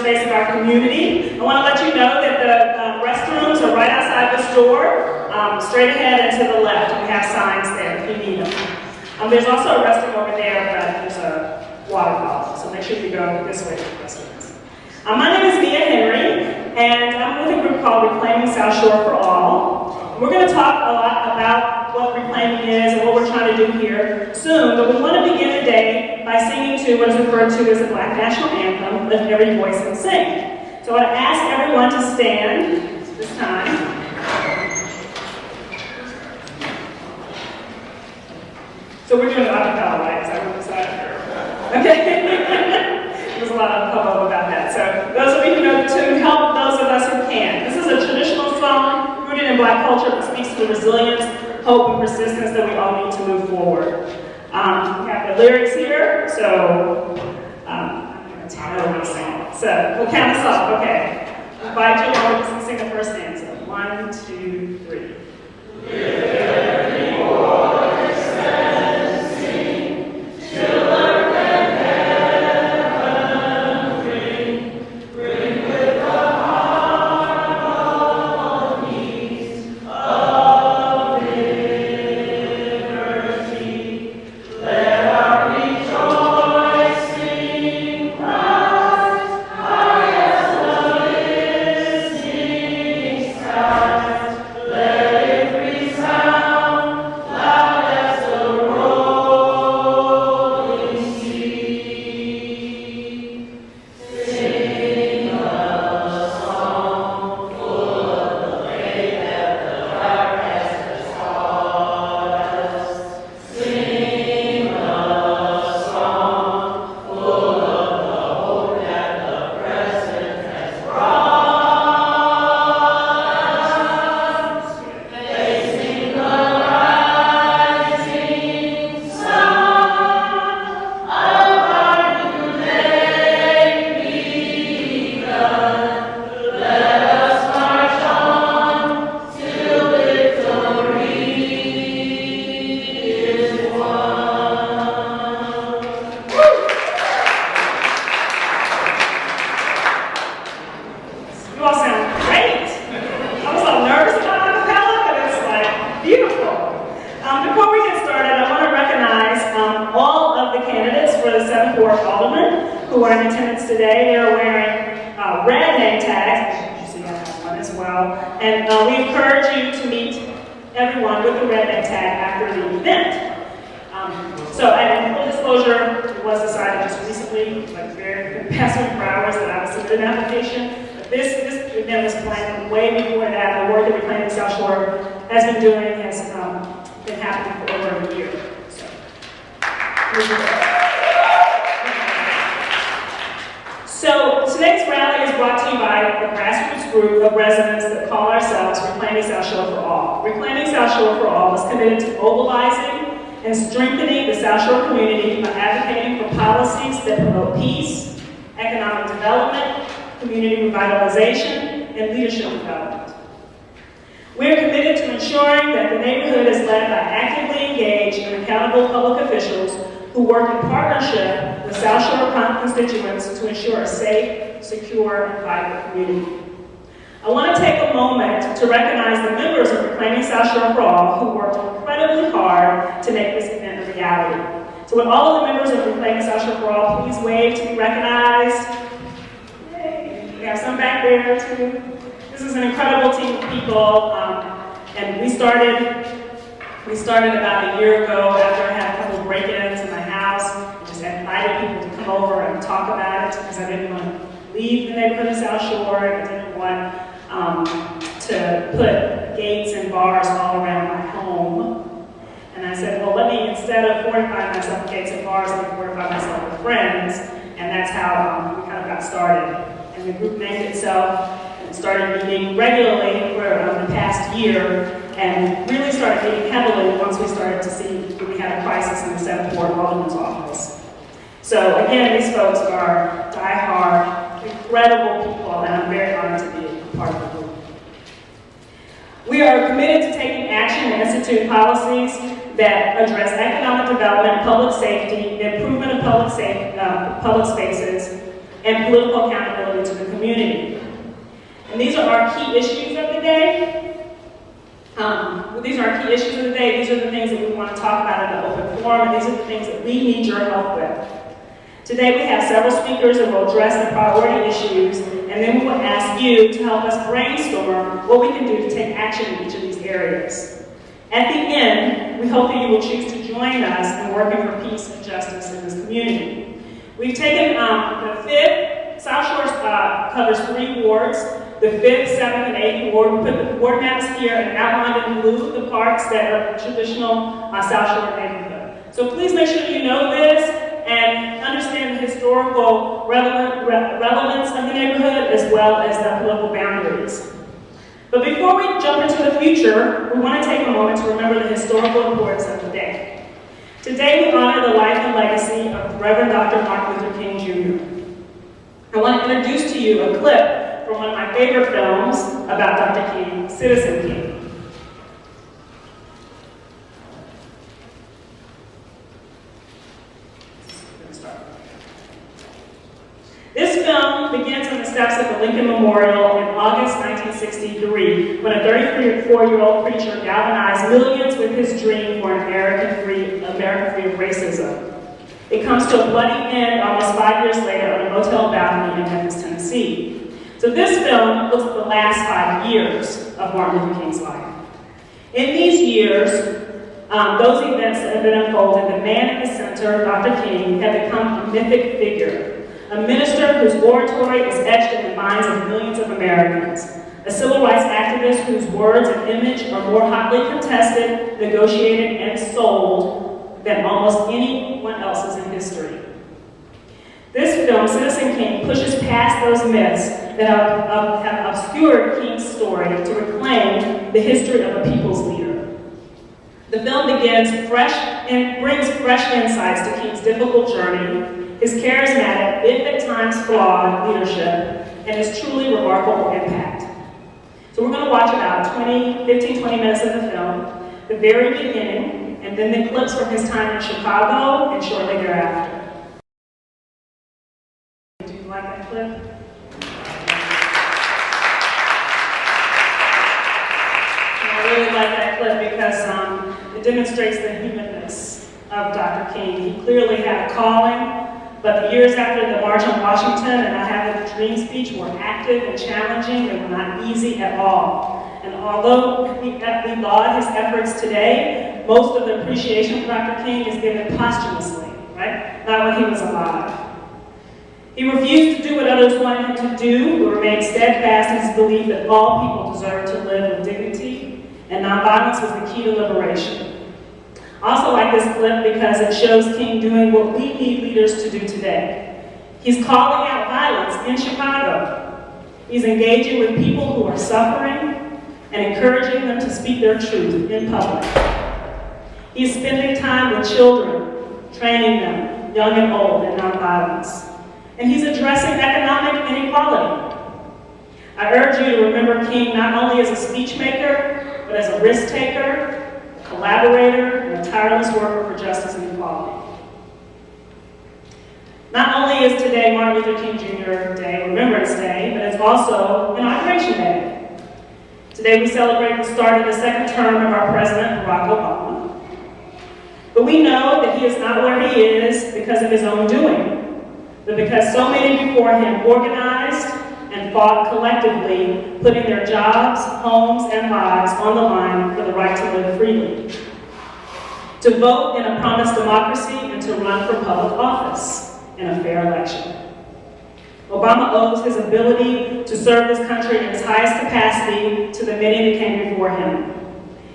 space of our community. I want to let you know that the restrooms are right outside this door, straight ahead and to the left. We have signs there if you need them. There's also a restroom over there, but there's a water bottle, so make sure you go this way to the restrooms. My name is Bill Healy, and I'm with a group called Reclaiming South Shore for All. We're going to talk a lot about what reclaiming is and what we're trying to do here soon, but we want to begin the day by singing to what is referred to as the Black National Anthem, Lift Every Voice and Sing. So I want to ask everyone to stand this time. So we're doing it a cappella, right? Is that what we decided? Okay. There's a lot of hubbub about that. So those of you who know the tune, help those of us who can. This is a traditional song rooted in Black culture that speaks to the resilience, hope, and persistence that we all need to move forward. We have the lyrics here, so I'm going to title the song. So we'll count us off, okay? I invite you all to sing the first stanza. 1, 2, 3. So today's rally is brought to you by a grassroots group of residents that call ourselves Reclaiming South Shore for All. Reclaiming South Shore for All is committed to mobilizing and strengthening the South Shore community by advocating for policies that promote peace, economic development, community revitalization, and leadership development. We are committed to ensuring that the neighborhood is led by actively engaged and accountable public officials who work in partnership with South Shore constituents to ensure a safe, secure, and vibrant community. I want to take a moment to recognize the members of Reclaiming South Shore for All who worked incredibly hard to make this event a reality. So would all of the members of Reclaiming South Shore for All please wave to be recognized? Yay. We have some back there too. This is an incredible team of people, and we started about a year ago after I had a couple of break-ins in my house. I just invited people to come over and talk about it because I didn't want to leave the neighborhood of South Shore. I didn't want to put gates and bars all around my home. And I said, well, let me, instead of fortifying myself with gates and bars, let me fortify myself with friends. And that's how we kind of got started. And the group named itself and started meeting regularly for the past year, and really started meeting heavily once we started to see that we had a crisis in the 7th Ward Alderman's office. So again, these folks are die-hard, incredible people, and I'm very honored to be a part of the group. We are committed to taking action and institute policies that address economic development, public safety, the improvement of public spaces, and political accountability to the community. And these are our key issues of the day. These are our key issues of the day. These are the things that we want to talk about in the open forum, and these are the things that we need your help with. Today we have several speakers that will address the priority issues, and then we will ask you to help us brainstorm what we can do to take action in each of these areas. At the end, we hope that you will choose to join us in working for peace and justice in this community. We've taken the 5th, South Shore covers 3 wards, the 5th, 7th, and 8th ward. We put the ward maps here and outlined in blue the parts that are traditional South Shore neighborhood. So please make sure you know this and understand the historical relevance of the neighborhood as well as the political boundaries. But before we jump into the future, we want to take a moment to remember the historical importance of the day. Today we honor the life and legacy of Reverend Dr. Martin Luther King Jr. I want to introduce to you a clip from one of my favorite films about Dr. King, Citizen King. This film begins on the steps of the Lincoln Memorial in August 1963, when a 34-year-old preacher galvanized millions with his dream for an America free of racism. It comes to a bloody end almost 5 years later on a motel balcony in Memphis, Tennessee. So this film looks at the last 5 years of Martin Luther King's life. In these years, those events that have been unfolded, the man at the center, Dr. King, had become a mythic figure. A minister whose oratory is etched in the minds of millions of Americans. A civil rights activist whose words and image are more hotly contested, negotiated, and sold than almost anyone else's in history. This film, Citizen King, pushes past those myths that have obscured King's story to reclaim the history of a people's leader. The film begins fresh and brings fresh insights to King's difficult journey, his charismatic, if at times flawed, leadership, and his truly remarkable impact. So we're going to watch about 15, 20 minutes of the film, the very beginning, and then the clips from his time in Chicago and shortly thereafter. Do you like that clip? I really like that clip because it demonstrates the humanness of Dr. King. He clearly had a calling. But the years after the March on Washington and I Have a Dream speech were active and challenging. They were not easy at all. And although we laud his efforts today, most of the appreciation for Dr. King is given posthumously, right? Not when he was alive. He refused to do what others wanted him to do, but remained steadfast in his belief that all people deserve to live with dignity, and nonviolence was the key to liberation. I also like this clip because it shows King doing what we need leaders to do today. He's calling out violence in Chicago. He's engaging with people who are suffering and encouraging them to speak their truth in public. He's spending time with children, training them, young and old, in nonviolence. And he's addressing economic inequality. I urge you to remember King not only as a speech maker, but as a risk taker, collaborator, and a tireless worker for justice and equality. Not only is today Martin Luther King Jr. Day, Remembrance Day, but it's also Inauguration Day. Today we celebrate the start of the second term of our President, Barack Obama. But we know that he is not where he is because of his own doing, but because so many before him organized and fought collectively, putting their jobs, homes, and lives on the line for the right to live freely. To vote in a promised democracy and to run for public office in a fair election. Obama owes his ability to serve this country in its highest capacity to the many that came before him.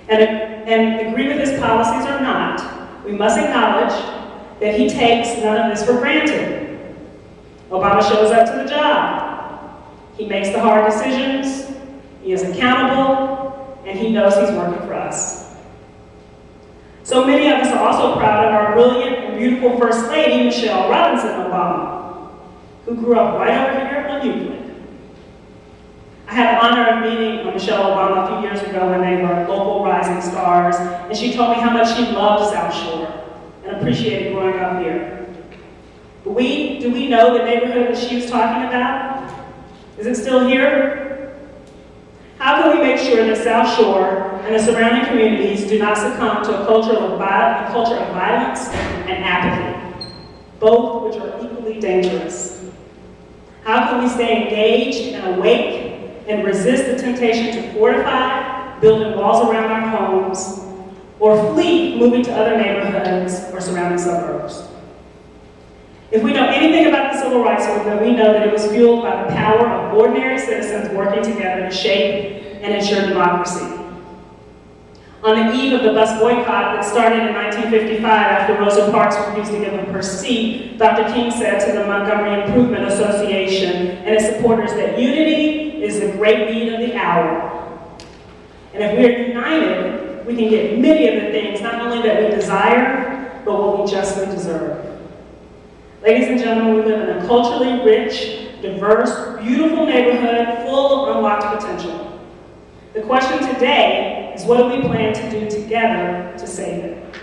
And agree with his policies or not, we must acknowledge that he takes none of this for granted. Obama shows up to the job. He makes the hard decisions, he is accountable, and he knows he's working for us. So many of us are also proud of our brilliant and beautiful First Lady, Michelle Robinson Obama, who grew up right over here on Euclid. I had the honor of meeting Michelle Obama a few years ago when they were local rising stars, and she told me how much she loved South Shore and appreciated growing up here. But we do we know the neighborhood that she was talking about? Is it still here? How can we make sure that South Shore and the surrounding communities do not succumb to a culture of violence and apathy, both which are equally dangerous? How can we stay engaged and awake and resist the temptation to fortify, building walls around our homes, or flee, moving to other neighborhoods or surrounding suburbs? If we know anything about the civil rights movement, we know that it was fueled by the power of ordinary citizens working together to shape and ensure democracy. On the eve of the bus boycott that started in 1955 after Rosa Parks refused to give up her seat, Dr. King said to the Montgomery Improvement Association and its supporters that unity is the great need of the hour. And if we are united, we can get many of the things not only that we desire, but what we justly deserve. Ladies and gentlemen, we live in a culturally rich, diverse, beautiful neighborhood full of unlocked potential. The question today is, what do we plan to do together to save it?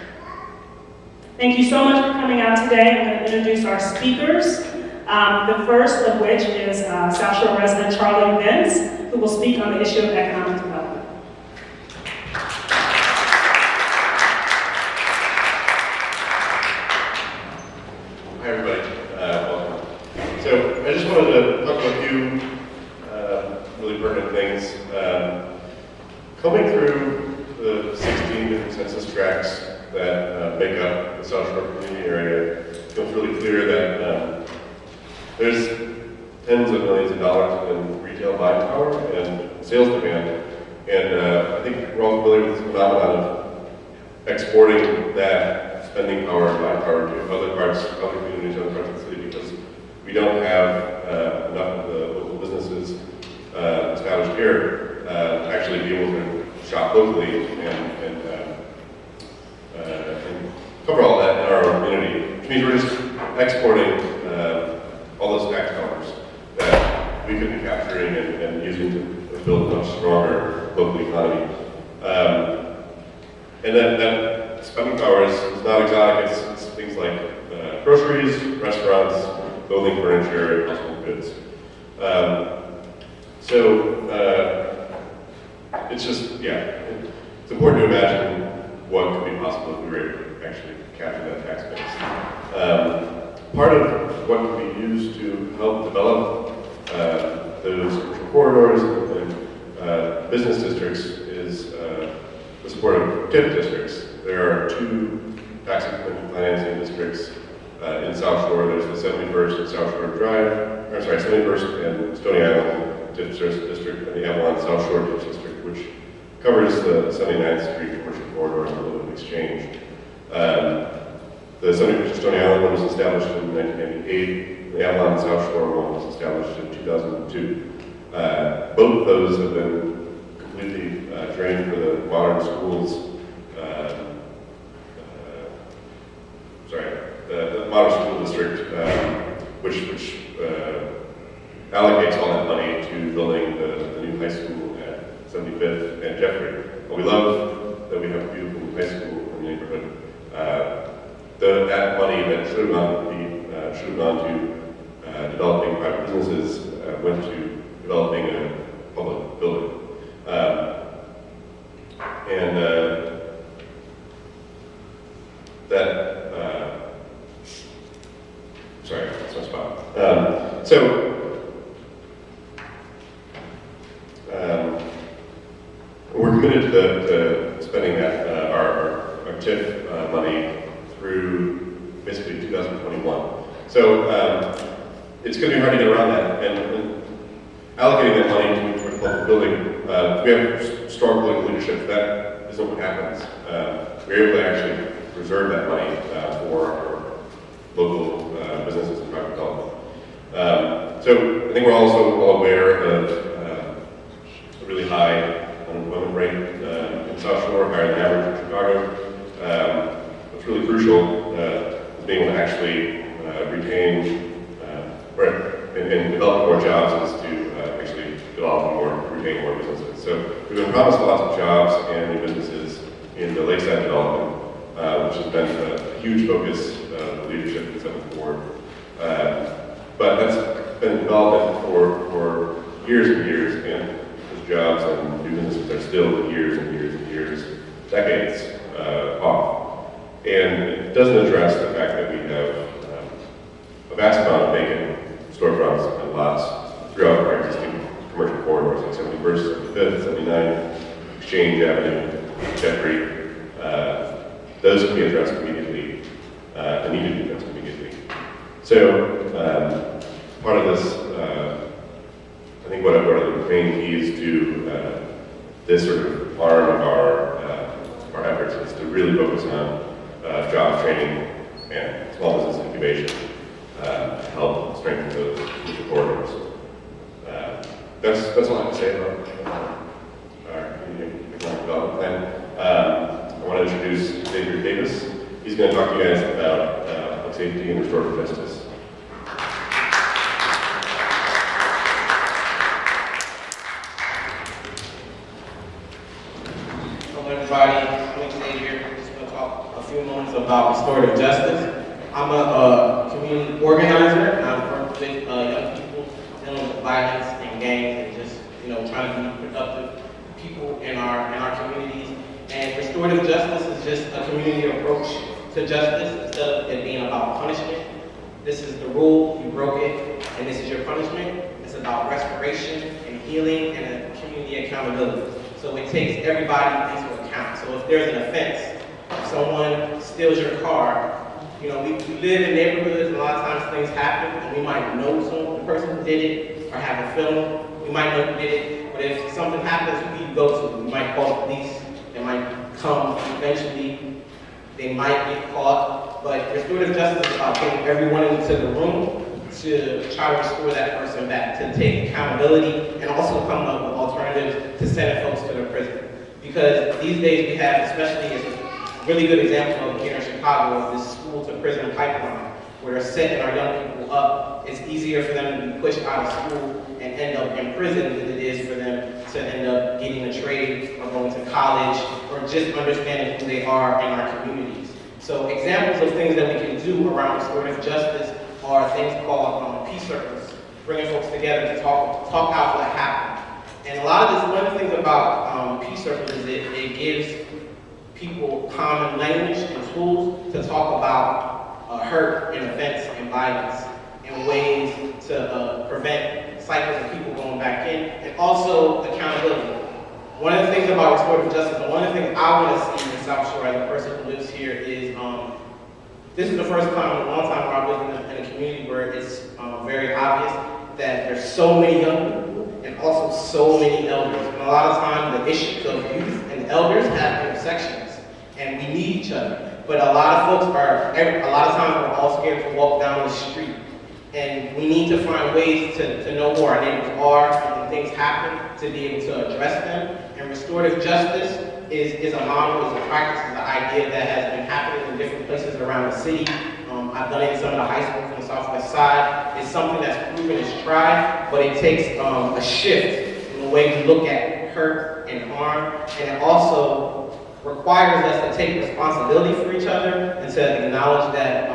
Thank you so much for coming out today. I'm going to introduce our speakers. The first of which is South Shore resident Charlie Vince, who will speak on the issue of economic development. Hi everybody, welcome. So I just wanted to talk about a few really pertinent things. Coming through the 16 different census tracts that make up the South Shore community area, it feels really clear that there's tens of millions of dollars in retail buying power and sales demand. And I think we're all familiar with this phenomenon of exporting that spending power and buying power to other parts, other communities, other parts of the city, because we don't have enough of the local businesses established here to actually be able to shop locally and cover all that in our own community, which means we're just exporting all those tax dollars that we could be capturing and using to build a much stronger local economy. And that spending power is not exotic. It's things like groceries, restaurants, clothing, furniture, and household goods. It's just, it's important to imagine what could be possible if we were able to actually capture that tax base. Part of what can be used to help develop those commercial corridors and business districts is the support of TIF districts. There are two tax increment financing districts in South Shore. There's the 71st and South Shore Drive, 71st and Stony Island TIF district, and the Avalon South Shore TIF district, which covers the 79th Street commercial corridor and the Woodland Exchange. The 71st Stony Island one was established in 1998. The Avalon South Shore one was established in 2002. Both of those have been completely drained for the modern schools. The modern school district, which allocates all that money to building the new high school at 75th and Jeffrey. Well, we love that we have a beautiful high school in the neighborhood. That money that should have gone to developing private businesses went to developing a public building. That's my spot. We're committed to spending our TIF money through basically 2021. So it's going to be hard to get around that. And allocating that money to a public building, we have strong political leadership. That isn't what happens. We're able to actually reserve that money for our local businesses and private development. So I think we're also all aware of a really high unemployment rate in South Shore, higher than average in Chicago. What's really crucial is being able to actually retain and develop more jobs is to actually develop more, retain more businesses. So we've been promised lots of jobs and new businesses in the lakeside development, which has been a huge focus of the leadership in 7th Ward. But that's been development for years and years, and those jobs and new businesses are still years and years and years, decades off. And it doesn't address the fact that we have a vast amount of vacant storefronts and lots throughout our existing commercial corridors, like 71st, 75th, 79, Exchange Avenue, Jeffrey. Those can be addressed immediately, and need to be addressed immediately. So, part of this, I think one of the main keys to this sort of arm of our efforts is to really focus on job training and small business incubation to help strengthen those future corridors. That's all I have to say about our community economic development plan. I want to introduce David Davis. He's going to talk to you guys about public safety and restorative justice. Hello everybody, I'm excited here. I'm just going to talk a few moments about restorative justice. I'm a community organizer, and I've worked with young people dealing with violence and gangs, and just trying to be productive people in our communities. And restorative justice is just a community approach to justice instead of it being about punishment. This is the rule, you broke it, and this is your punishment. It's about restoration and healing and community accountability. So it takes everybody into account. So if there's an offense, if someone steals your car, we live in neighborhoods, and a lot of times things happen, and we might know the person who did it, or have a feeling, we might know who did it, but if something happens, who do you go to? We might call the police, they might come eventually, they might get caught, but restorative justice is about getting everyone into the room to try to restore that person back, to take accountability, and also come up with alternatives to sending folks to the prison. Because these days we have, especially as a really good example of here in Chicago, of this school to prison pipeline, where they're setting our young people up. It's easier for them to be pushed out of school and end up in prison than it is for them to end up getting a trade or going to college or just understanding who they are in our communities. So examples of things that we can do around restorative justice are things called peace circles, bringing folks together to talk out what happened. And a lot of this, one of the things about peace circles is it gives people common language and tools to talk about hurt and offense and violence and ways to prevent cycles of people going back in, and also accountability. One of the things about restorative justice, and one of the things I want to see in South Shore as a person who lives here is, this is the first time in a long time where I've lived in a community where it's very obvious that there's so many young people and also so many elders. And a lot of times the issues of youth and elders have intersections, and we need each other. But a lot of folks a lot of times we're all scared to walk down the street. And we need to find ways to know who our neighbors are and when things happen, to be able to address them. And restorative justice is a model, is a practice, is an idea that has been happening in different places around the city. I've done it in some of the high schools on the Southwest Side. It's something that's proven, it's tried, but it takes a shift in the way we look at hurt and harm. And it also requires us to take responsibility for each other and to acknowledge that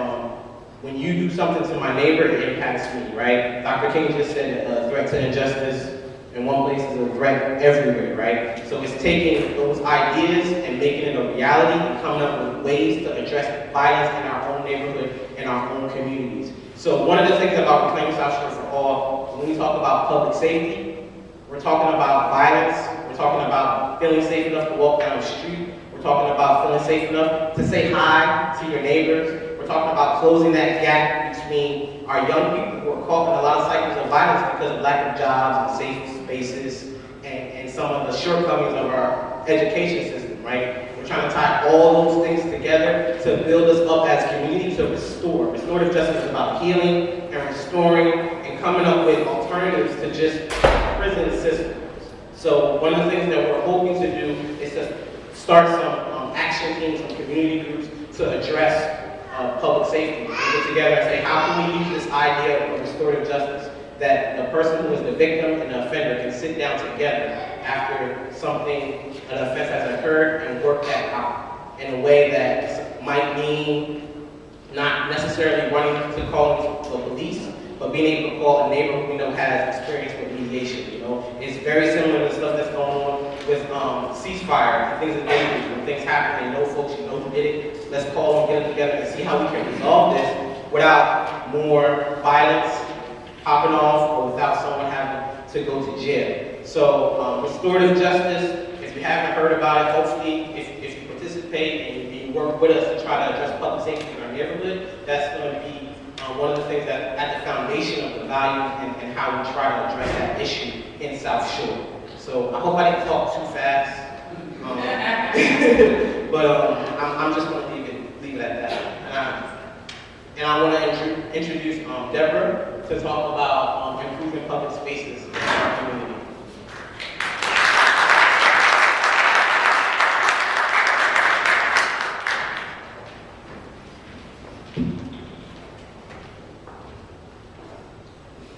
when you do something to my neighbor, it impacts me, right? Dr. King just said a threat to injustice in one place is a threat everywhere, right? So it's taking those ideas and making it a reality and coming up with ways to address violence in our own neighborhood and our own communities. So one of the things about Reclaiming South Shore for All, when we talk about public safety, we're talking about violence, we're talking about feeling safe enough to walk down the street, we're talking about feeling safe enough to say hi to your neighbors. We're talking about closing that gap between our young people who are caught in a lot of cycles of violence because of lack of jobs and safe spaces and some of the shortcomings of our education system, right? We're trying to tie all those things together to build us up as a community to restore. Restorative justice is about healing and restoring and coming up with alternatives to just prison systems. So one of the things that we're hoping to do is to start some action teams, some community groups to address public safety, and get together and say, how can we use this idea of restorative justice that the person who is the victim and the offender can sit down together after an offense has occurred and work that out in a way that might mean not necessarily running to call the police, but being able to call a neighbor who we know has experience with mediation, you know. It's very similar to stuff that's going on with ceasefire and things of that nature. When things happen, they know folks, you know who did it. Let's call them, get them together, and see how we can resolve this without more violence popping off or without someone having to go to jail. So restorative justice, if you haven't heard about it, hopefully if you participate and you work with us to try to address public safety in our neighborhood, that's going to be one of the things that at the foundation of the values and how we try to address that issue in South Shore. So I hope I didn't talk too fast, but I'm just going to leave it at that. And I want to introduce Deborah to talk about improving public spaces in our community.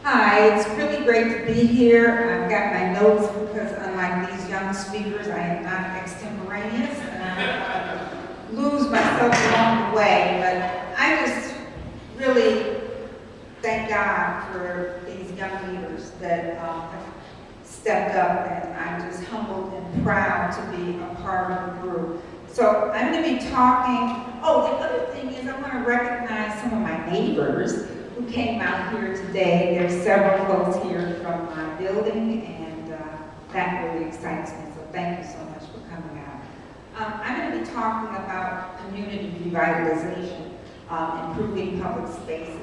Hi, it's really great to be here. I've got my notes because unlike these young speakers, I am not extemporaneous and I lose myself along the way. But I just really thank God for these young leaders that have stepped up, and I'm just humbled and proud to be a part of the group. So I'm going to be talking, the other thing is I want to recognize some of my neighbors who came out here today. There's several folks here from my building, and that really excites me, so thank you so much for coming out. I'm going to be talking about community revitalization, improving public spaces.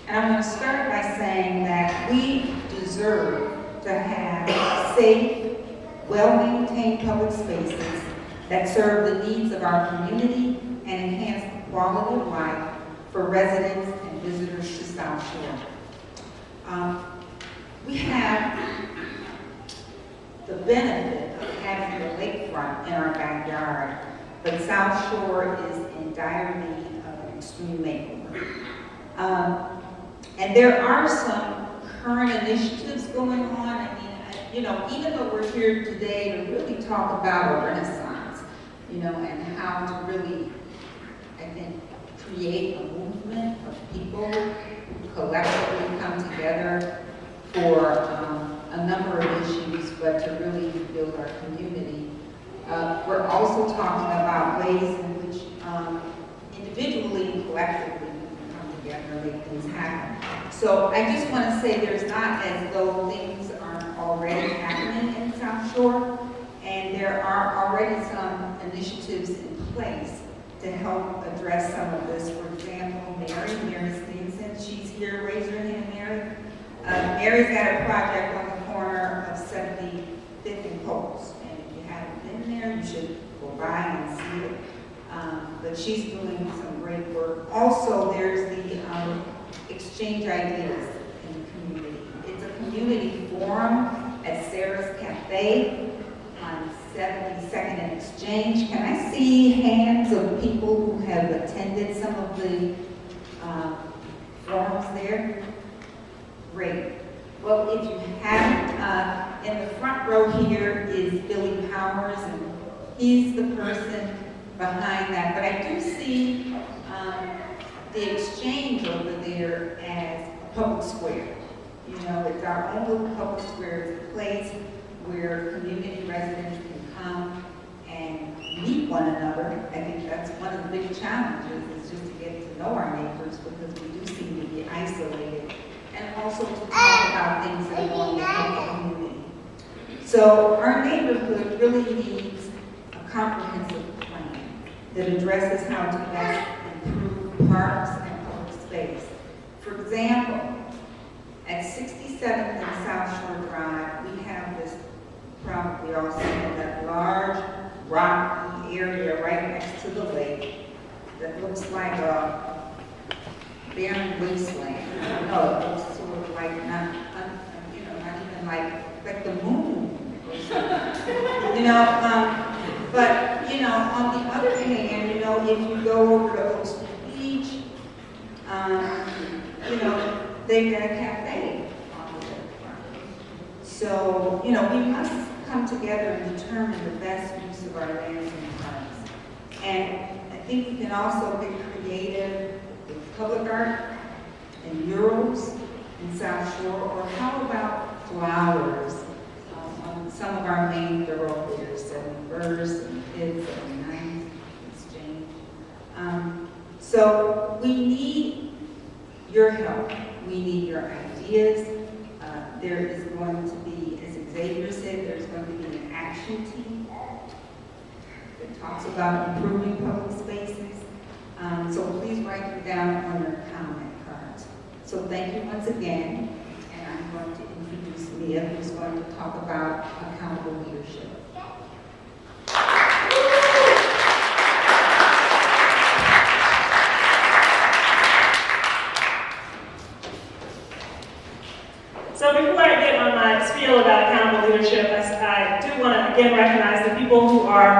And I'm going to start by saying that we deserve to have safe, well-maintained public spaces that serve the needs of our community and enhance the quality of life for residents and visitors to South Shore. We have the benefit of having the lakefront in our backyard, but South Shore is in dire need of an extreme makeover. And there are some current initiatives going on. I mean, even though we're here today to really talk about a renaissance, and how to really, I think, create a movement of people who collectively come together for a number of issues, but to really build our community. We're also talking about ways in which individually and collectively we can come together and make things happen. So I just want to say there's not as though things aren't already happening in South Shore, and there are already some initiatives in place to help address some of this. For example, Mary Stevenson, she's here. Raise your hand, Mary. Mary's got a project on the corner of 75th and Post, and if you haven't been there, you should go by and see it. But she's doing some great work. Also, there's the Exchange Ideas in the community. It's a community forum at Sarah's Cafe on 72nd and Exchange. Can I see hands of people who have attended some of the forums there? Great. Well, if you haven't, in the front row here is Billy Powers, and he's the person behind that. But I do see the Exchange over there as a public square. It's our own little public square. It's a place where community residents can come and meet one another. I think that's one of the big challenges, is just to get to know our neighbors, because we do seem to be isolated, and also to talk about things that are going to help the community. So our neighborhood really needs a comprehensive plan that addresses how to best improve parks and public space. For example, at 67th and South Shore Drive, we have this, probably all seen that large rocky area right next to the lake that looks like a barren wasteland. I don't know, it looks sort of like not even like the moon or something. But on the other hand, if you go over to Ocean Beach, they've got a cafe on the lakefront. So, we must come together and determine the best use of our lands and parks. And I think we can also get creative with public art and murals in South Shore? Or how about flowers on some of our main thoroughfares, 71st and 5th and 9th Exchange? So we need your help. We need your ideas. There is going to be, as Xavier said, there's going to be an action team that talks about improving public spaces. So please write them down on your comment cards. So thank you once again, and I'm going to introduce Mia, who's going to talk about accountable leadership. So before I get on my spiel about accountable leadership, I do want to again recognize the people who are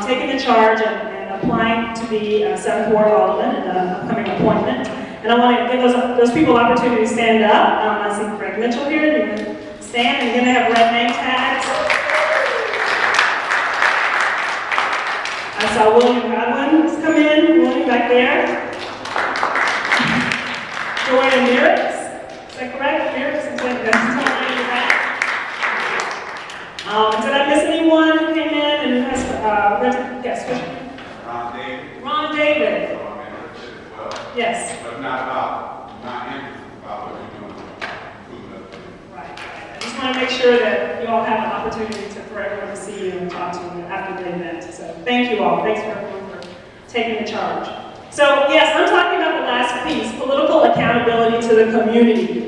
taking the charge and applying to be a 7th Ward Alderman in an upcoming appointment. And I want to give those people an opportunity to stand up. I see Greg Mitchell here. You can stand, and you're going to have red name tags. I saw William Godwin come in. William back there. Joy Merrick. Is that correct? Did I miss anyone who came in and has, yes, Ron David. Ron David. So I'm interested as well. Yes. But not about, not interested about what you're doing. Moving up there. Right. I just want to make sure that you all have an opportunity for everyone to see you and talk to you after the event. So thank you all. Thanks for everyone for taking the charge. So yes, I'm talking about the last piece, political accountability to the community.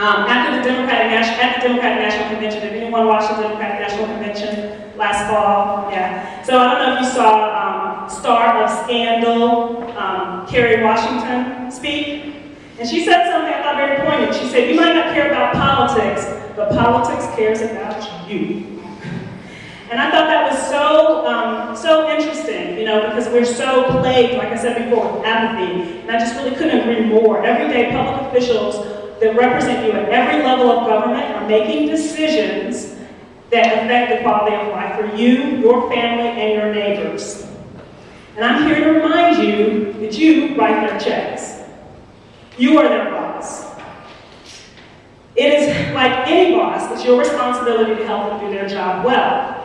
At the Democratic National Convention, did anyone watch the Democratic National Convention last fall? Yeah. So I don't know if you saw star of Scandal, Kerry Washington speak. And she said something I thought very poignant. She said, you might not care about politics, but politics cares about you. And I thought that was so interesting, you know, because we're so plagued, like I said before, with apathy. And I just really couldn't agree more. Every day, public officials that represent you at every level of government are making decisions that affect the quality of life for you, your family, and your neighbors. And I'm here to remind you that you write their checks. You are their boss. It is like any boss, it's your responsibility to help them do their job well.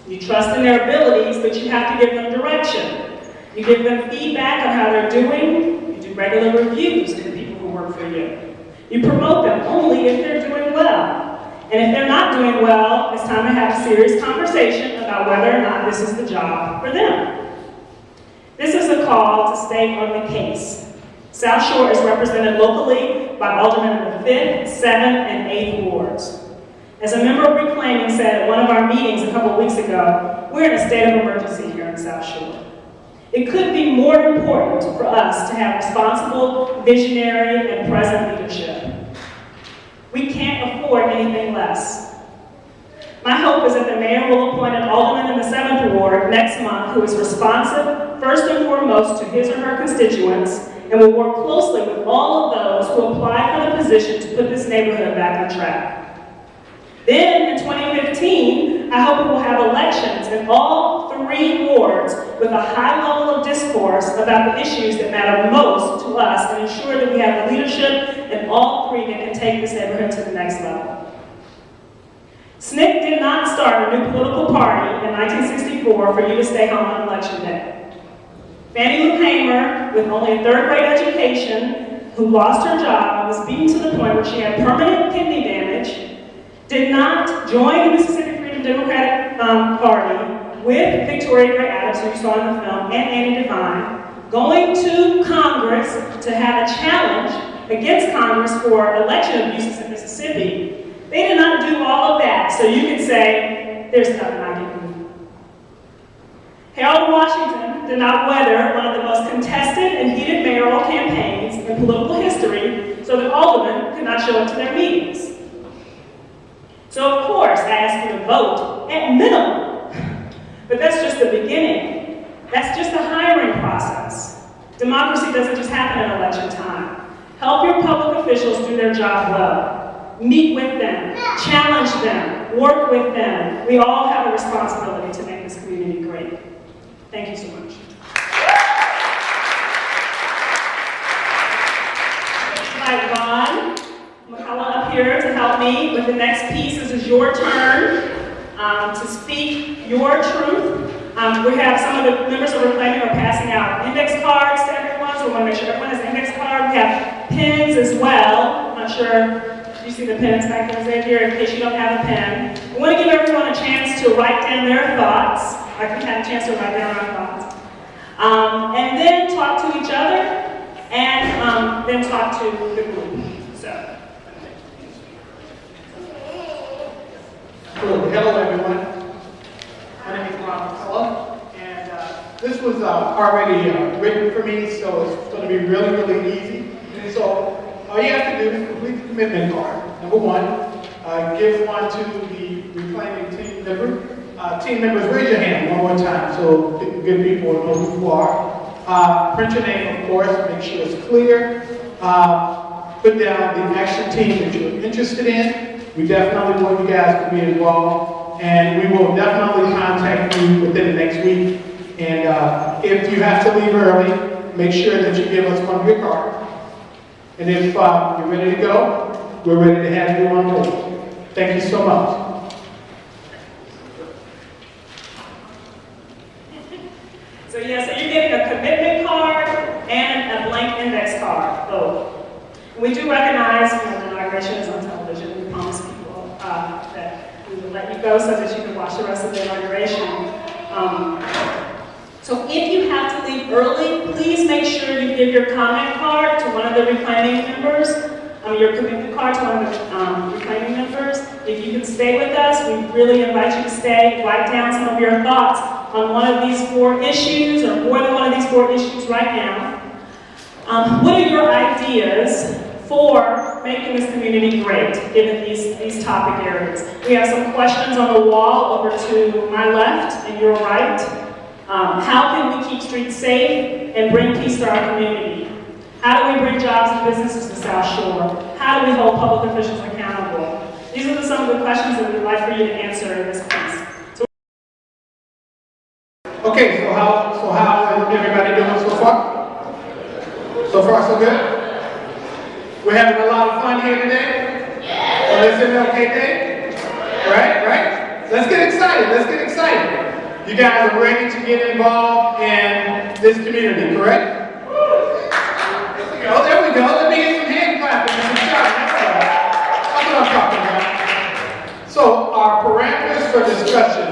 You trust in their abilities, but you have to give them direction. You give them feedback on how they're doing. You do regular reviews of the people who work for you. You promote them only if they're doing well. And if they're not doing well, it's time to have a serious conversation about whether or not this is the job for them. This is a call to stay on the case. South Shore is represented locally by aldermen of the 5th, 7th, and 8th wards. As a member of Reclaiming said at one of our meetings a couple of weeks ago, we're in a state of emergency here in South Shore. It could be more important for us to have responsible, visionary, and present leadership. We can't afford anything less. My hope is that the mayor will appoint an alderman in the 7th Ward next month who is responsive, first and foremost, to his or her constituents, and will work closely with all of those who apply for the position to put this neighborhood back on track. Then, in 2015, I hope we will have elections in all 3 wards with a high level of discourse about the issues that matter most to us and ensure that we have the leadership in all 3 that can take this neighborhood to the next level. SNCC did not start a new political party in 1964 for you to stay home on election day. Fannie Lou Hamer, with only a 3rd grade education, who lost her job and was beaten to the point where she had permanent kidney damage, did not join the Mississippi Freedom Democratic Party with Victoria Gray Adams, who you saw in the film, and Annie Devine, going to Congress to have a challenge against Congress for election abuses in Mississippi. They did not do all of that, so you can say, there's nothing I can do. Harold Washington did not weather one of the most contested and heated mayoral campaigns in political history, so that aldermen could not show up to their meetings. So of course, I ask you to vote at minimum. But that's just the beginning. That's just the hiring process. Democracy doesn't just happen at election time. Help your public officials do their job well. Meet with them, challenge them, work with them. We all have a responsibility to make this community great. Thank you so much. invite Ron McCullough up here to help me with the next piece. This is your turn to speak your truth. We have some of the members of Reclaiming are passing out index cards to everyone, so we want to make sure everyone has an index card. We have pens as well. I'm not sure if you see the pens back there, here, in case you don't have a pen. We want to give everyone a chance to write down their thoughts, like we had a chance to write down our thoughts. And then talk to each other, and then talk to the group. So. Hello, everyone. My name is Ron McCullough, and this was already written for me, so it's going to be really, really easy. And so all you have to do is complete the commitment card. Number one, give one to the reclaiming team member. Team members, raise your hand one more time so good people know who you are. Print your name, of course, make sure it's clear. Put down the action team that you're interested in. We definitely want you guys to be involved, and we will definitely contact you within the next week. And if you have to leave early, make sure that you give us one of your cards. And if you're ready to go, we're ready to have you on board. Thank you so much. So yeah, so you're getting a commitment card and a blank index card, both. We do recognize, the inauguration is on television. We promise people that we will let you go so that you can watch the rest of the inauguration. So if you have to leave early, please make sure you give your comment card to one of the reclaiming members, your commitment card to one of the reclaiming members. If you can stay with us, we really invite you to stay. Write down some of your thoughts on one of these 4 issues, or more than one of these 4 issues right now. What are your ideas for making this community great, given these topic areas? We have some questions on the wall over to my left and your right. How can we keep streets safe and bring peace to our community? How do we bring jobs and businesses to South Shore? How do we hold public officials accountable? These are some of the questions that we'd like for you to answer in this piece. Okay, so how is everybody doing so far? So far, so good? We're having a lot of fun here today? On this MLK Day? Right? Let's get excited. You guys are ready to get involved in this community, correct? There we go. Let me get some hand clapping and some shouting. That's what I'm talking about. So our parameters for discussion,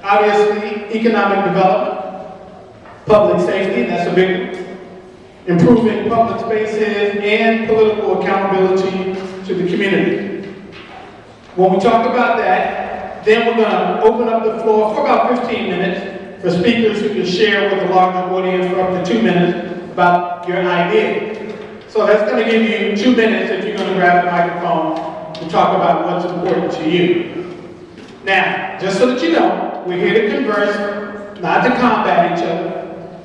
obviously, economic development, public safety, that's a big one, improving public spaces, and political accountability to the community. When we talk about that, then we're going to open up the floor for about 15 minutes for speakers who can share with a larger audience for up to 2 minutes about your idea. So that's going to give you 2 minutes if you're going to grab the microphone to talk about what's important to you. Now, just so that you know, we're here to converse, not to combat each other.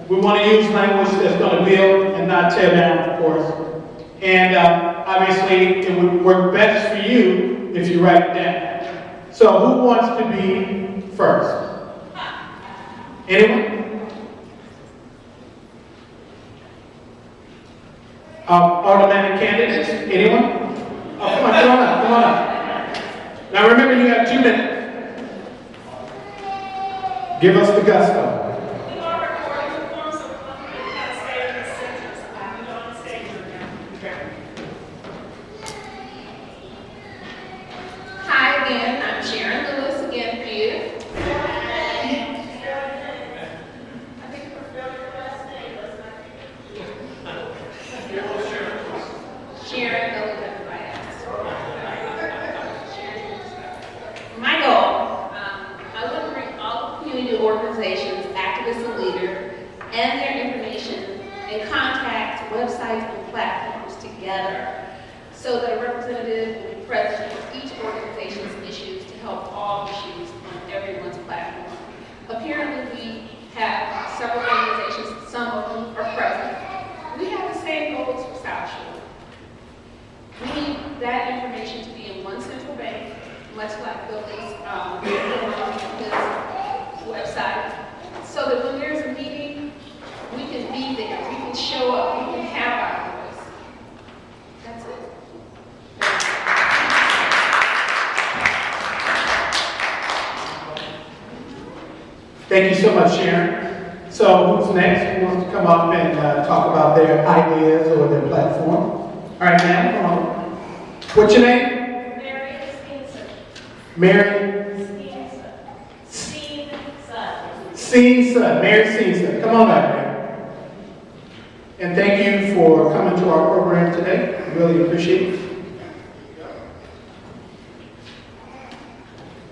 We want to use language that's going to build and not tear down, of course. And obviously, it would work best for you if you write it down. So who wants to be first? Anyone? Automatic candidates? Anyone? Oh, come on up. Now remember, you have 2 minutes. Give us the gusto. We are recording the form, so we can't stay in the center. So I'm on the stage right now. Hi again, I'm Sharon Lewis again for you. Sharon Lewis, everybody else. My goal, I want to bring all community organizations, activists and leaders, and their information and contacts, websites, and platforms together so that a representative will be present for each organization's issues to help all issues on everyone's platform. Apparently, we have several organizations, some of whom are present. We have the same goals for South Shore. We need that information to be in one central bank, much like Bill's website, so that when there's a meeting, we can be there, we can show up, we can have our voice. That's Thank you so much, Sharon. So who's next? Who wants to come up and talk about their ideas or their platform? All right, ma'am, come on. What's your name? Mary Steenson. Mary Steenson. Steenson. Mary Steenson. Come on back, ma'am. And thank you for coming to our program today. We really appreciate it.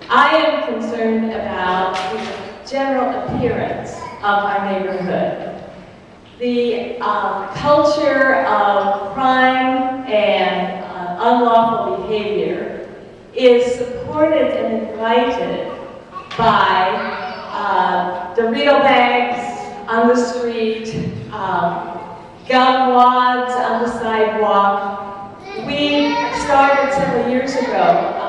I am concerned about the general appearance of our neighborhood. The culture of crime and unlawful behavior is supported and invited by Dorito bags on the street, gun wads on the sidewalk. We started several years ago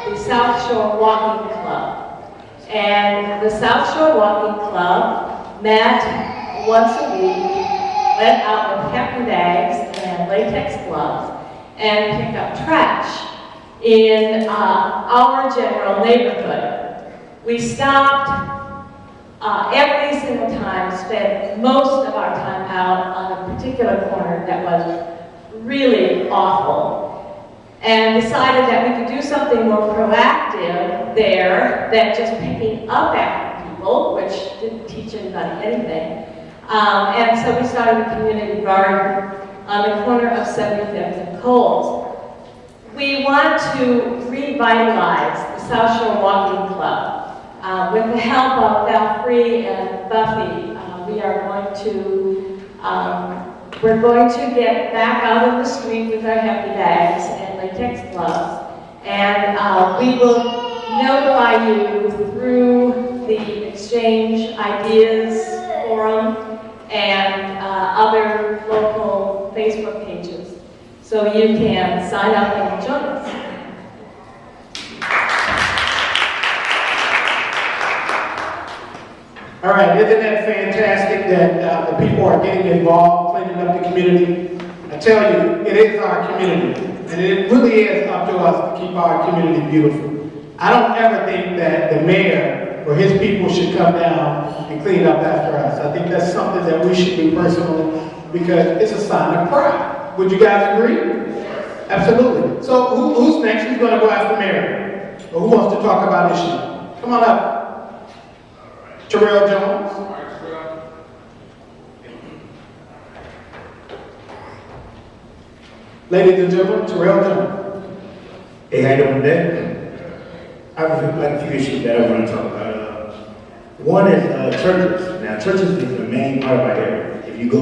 the South Shore Walking Club. And the South Shore Walking Club met once a week, went out with happy bags and latex gloves, and picked up trash in our general neighborhood. We stopped every single time, spent most of our time out on a particular corner that was really awful, and decided that we could do something more proactive there than just picking up after people, which didn't teach anybody anything. And so we started a community garden on the corner of 75th and Coles. We want to revitalize the South Shore Walking Club. With the help of Val Free and Buffy, we're going to get back out of the street with our hefty bags and latex gloves, and we will notify you through the Exchange Ideas Forum and other local Facebook pages, so you can sign up and join us. All right, isn't that fantastic that the people are getting involved, cleaning up the community? I tell you, it is our community, and it really is up to us to keep our community beautiful. I don't ever think that the mayor or his people should come down and clean up after us. I think that's something that we should do personally because it's a sign of pride. Would you guys agree? Absolutely. So who's next? Who's going to go after mayor? Or who wants to talk about issue? Come on up. Terrell Jones. Ladies and gentlemen, Terrell Jones. Hey, how you doing today? I have like a few issues that I want to talk about. One is churches. Now, churches is the main part of our area. If you go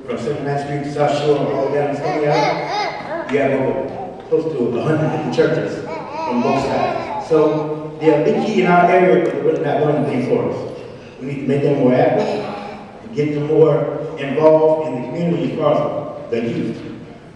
from 79th Street to South Shore all the way down to 70 Avenue, you have over close to 150 churches from both sides. So they're a big key in our area, but they're really not doing anything for us. We need to make them more active, get them more involved in the community as far as the youth.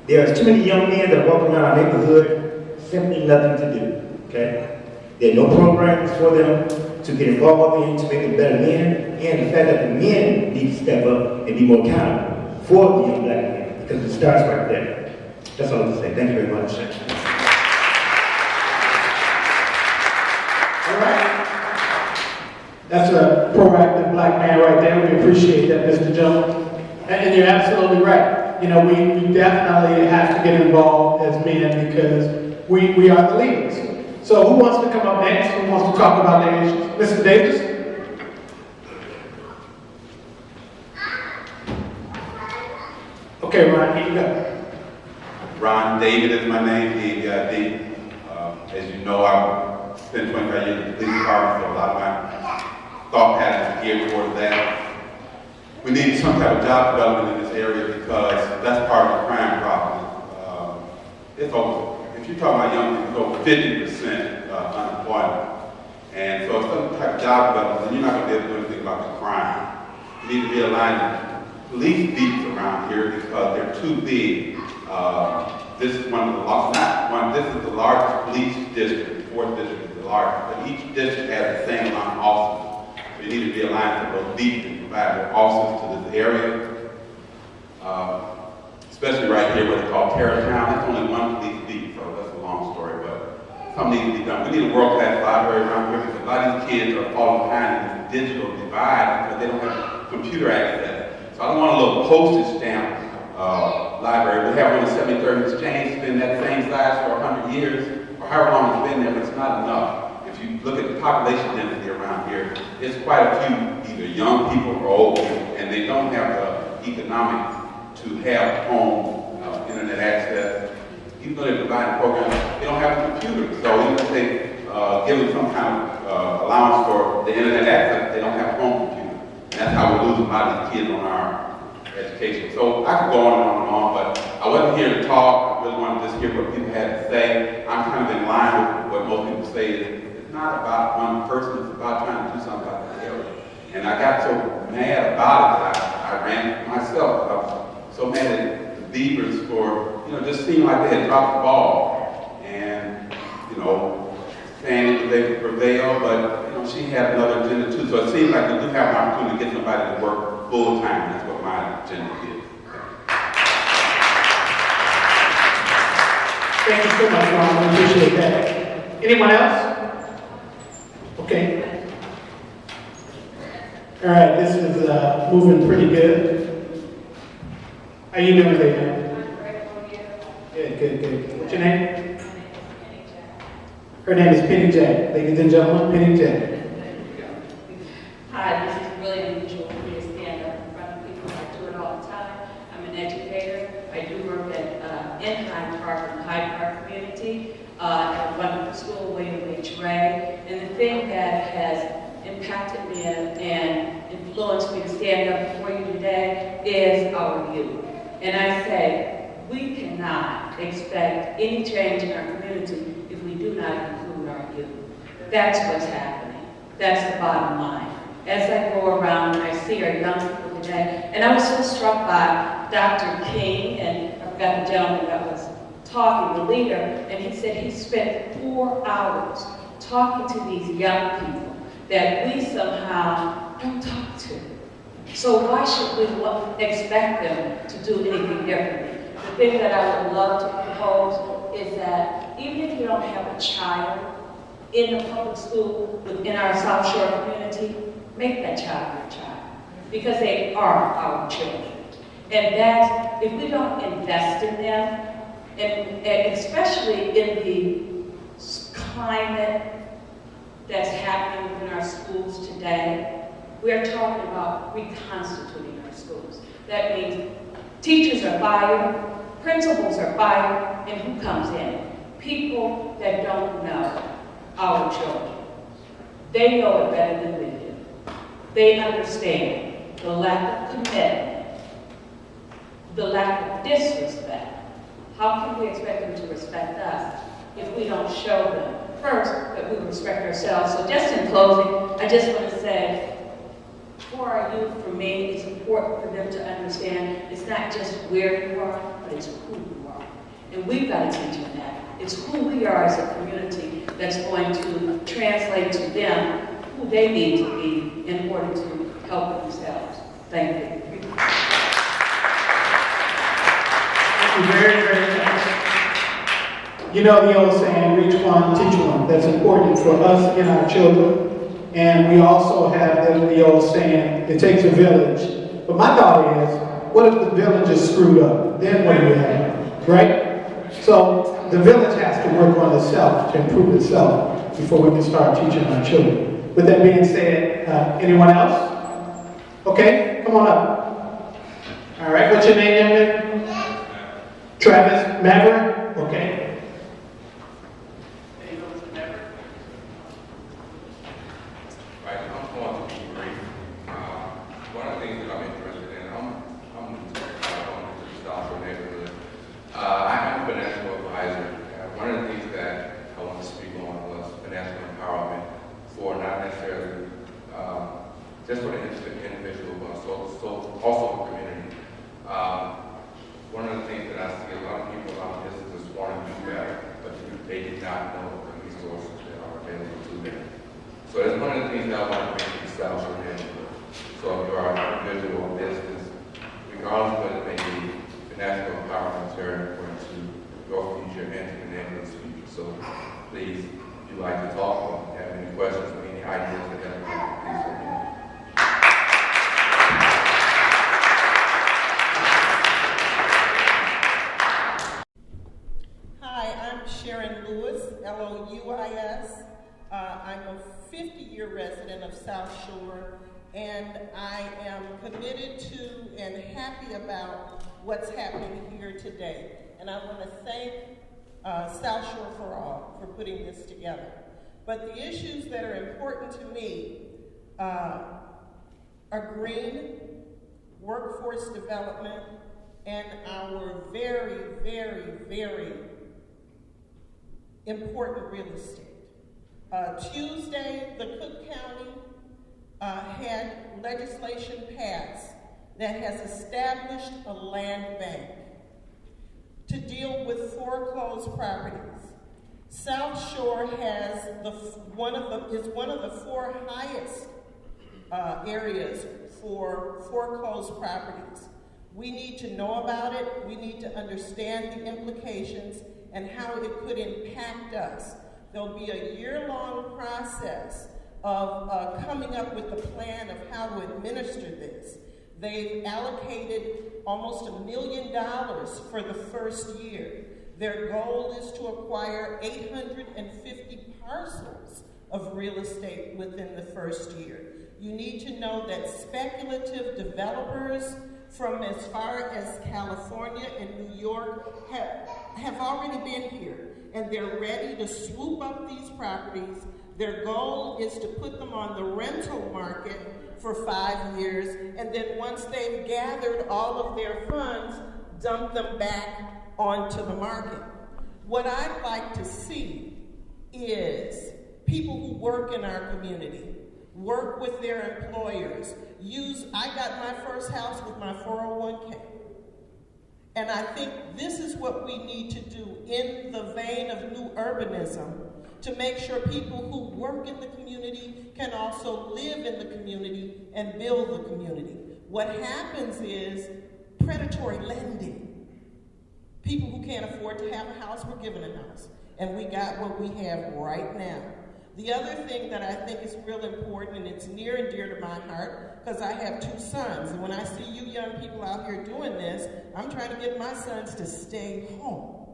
There's too many young men that walk around our neighborhood, simply nothing to do, okay? There are no programs for them to get involved in, to make them better men, and the fact that the men need to step up and be more accountable for the young black men, because it starts right there. That's all I have to say. Thank you very much. All right. That's a proactive black man right there. We appreciate that, Mr. Jones. And you're absolutely right. You know, we definitely have to get involved as men because we are the leaders. So who wants to come up next? Who wants to talk about their issues? Mr. Davis? Okay, Ron, here you go. Ron David is my name, D-E-I-D. As you know, I've spent 25 years in the police department, so a lot of my thought patterns are geared toward that. We need some type of job development in this area because that's part of the crime problem. It's over, if you're talking about young people, it's over 50% unemployment. And so if some type of job development, then you're not going to be able to do anything about the crime. You need to be aligned with police beats around here because they're too big. This is one of the this is the largest police district, 4th district is the largest, but each district has the same amount of officers. So you need to be aligned with those beats and provide more officers to this area. Especially right here, what they call Terror Town. That's only one police beat, so that's a long story, but something needs to be done. We need a world-class library around here because a lot of these kids are falling behind in this digital divide because they don't have computer access. So I don't want a little postage stamp library. We have one on 73rd Exchange, it's been that same size for 100 years, or however long it's been there, but it's not enough. If you look at the population density around here, it's quite a few either young people or old people, and they don't have the economics to have home internet access. Even though they're providing programs, they don't have a computer. So even if they give them some kind of allowance for the internet access, they don't have a home computer. And that's how we're losing a lot of these kids on our education. So I could go on and on, but I wasn't here to talk. I really wanted to just hear what people had to say. I'm kind of in line with what most people say. It's not about one person, it's about trying to do something about the area. And I got so mad about it that I ran myself. I was so mad at the Beavers for, just seemed like they had dropped the ball. And, saying that they would prevail, but, she had another agenda too. So it seems like we do have an opportunity to get somebody to work full time. That's what my agenda is. Thank you so much, Ron. I appreciate that. Anyone else? Okay. All right, this is moving pretty good. How you doing today, man? I'm grateful to you. Good. What's your name? Her name is Penny Jack. Ladies and gentlemen, Penny Jack. Hi, this is really unusual for me to stand up in front of people. I do it all the time. I'm an educator. I do work in Hyde Park, in the Hyde Park community, at a wonderful school, William H. Ray. And the thing that has impacted me and influenced me to stand up before you today is our youth. And I say, we cannot expect any change in our community if we do not include our youth. That's what's happening. That's the bottom line. As I go around, I see our young people today, and I was so struck by Dr. King, and I forgot the gentleman that was talking, the leader, and he said he spent 4 hours talking to these young people that we somehow don't talk to. So why should we expect them to do anything differently? The thing that I would love to propose is that even if you don't have a child in a public school within our South Shore community, make that child your child, because they are our children. And that, if we don't invest in them, and especially in the climate that's happening within our schools today, we're talking about reconstituting our schools. That means teachers are fired, principals are fired, and who comes in? People that don't know our children. They know it better than we do. They understand the lack of commitment, the lack of disrespect. How can we expect them to respect us if we don't show them, first, that we respect ourselves? So just in closing, I just want to say, for our youth, for me, it's important for them to understand it's not just where you are, but it's who you are. And we've got to teach them that. It's who we are as a community that's going to translate to them who they need to be in order to help themselves. Thank you. Thank you very much. You know the old saying, reach one, teach one. That's important for us and our children. And we also have the old saying, it takes a village. But my thought is, what if the village is screwed up? Then what do we have, right? So the village has to work on itself to improve itself before we can start teaching our children. With that being said, anyone else? Okay, come on up. All right, what's your name, young man? Travis Maverick? Okay. Just for the individual, but so also the community. One of the things that I see a lot of people around this just want to do better, but they did not know the resources that are available to them. So that's one of the things that I want to make the South Shore neighborhood. So if you are an individual or business, regardless of whether it may be financial empowerment is very important to your future and to the neighborhood's future. So please, if you'd like to talk or have any questions or any ideas that have, please let me know. Hi, I'm Sharon Lewis, L-O-U-I-S. I'm a 50-year resident of South Shore, and I am committed to and happy about what's happening here today. And I want to thank South Shore for All for putting this together. But the issues that are important to me are green, workforce development, and our very, very, very important real estate. Tuesday, the Cook County had legislation passed that has established a land bank to deal with foreclosed properties. South Shore has is one of the 4 highest areas for foreclosed properties. We need to know about it. We need to understand the implications and how it could impact us. There'll be a year-long process of coming up with the plan of how to administer this. They've allocated almost $1 million for the first year. Their goal is to acquire 850 parcels of real estate within the first year. You need to know that speculative developers from as far as California and New York have already been here, and they're ready to swoop up these properties. Their goal is to put them on the rental market for 5 years, and then once they've gathered all of their funds, dump them back onto the market. What I'd like to see is people who work in our community, work with their employers, I got my first house with my 401k. And I think this is what we need to do in the vein of new urbanism to make sure people who work in the community can also live in the community and build the community. What happens is predatory lending. People who can't afford to have a house were given a house, and we got what we have right now. The other thing that I think is real important, and it's near and dear to my heart, because I have 2 sons, and when I see you young people out here doing this, I'm trying to get my sons to stay home.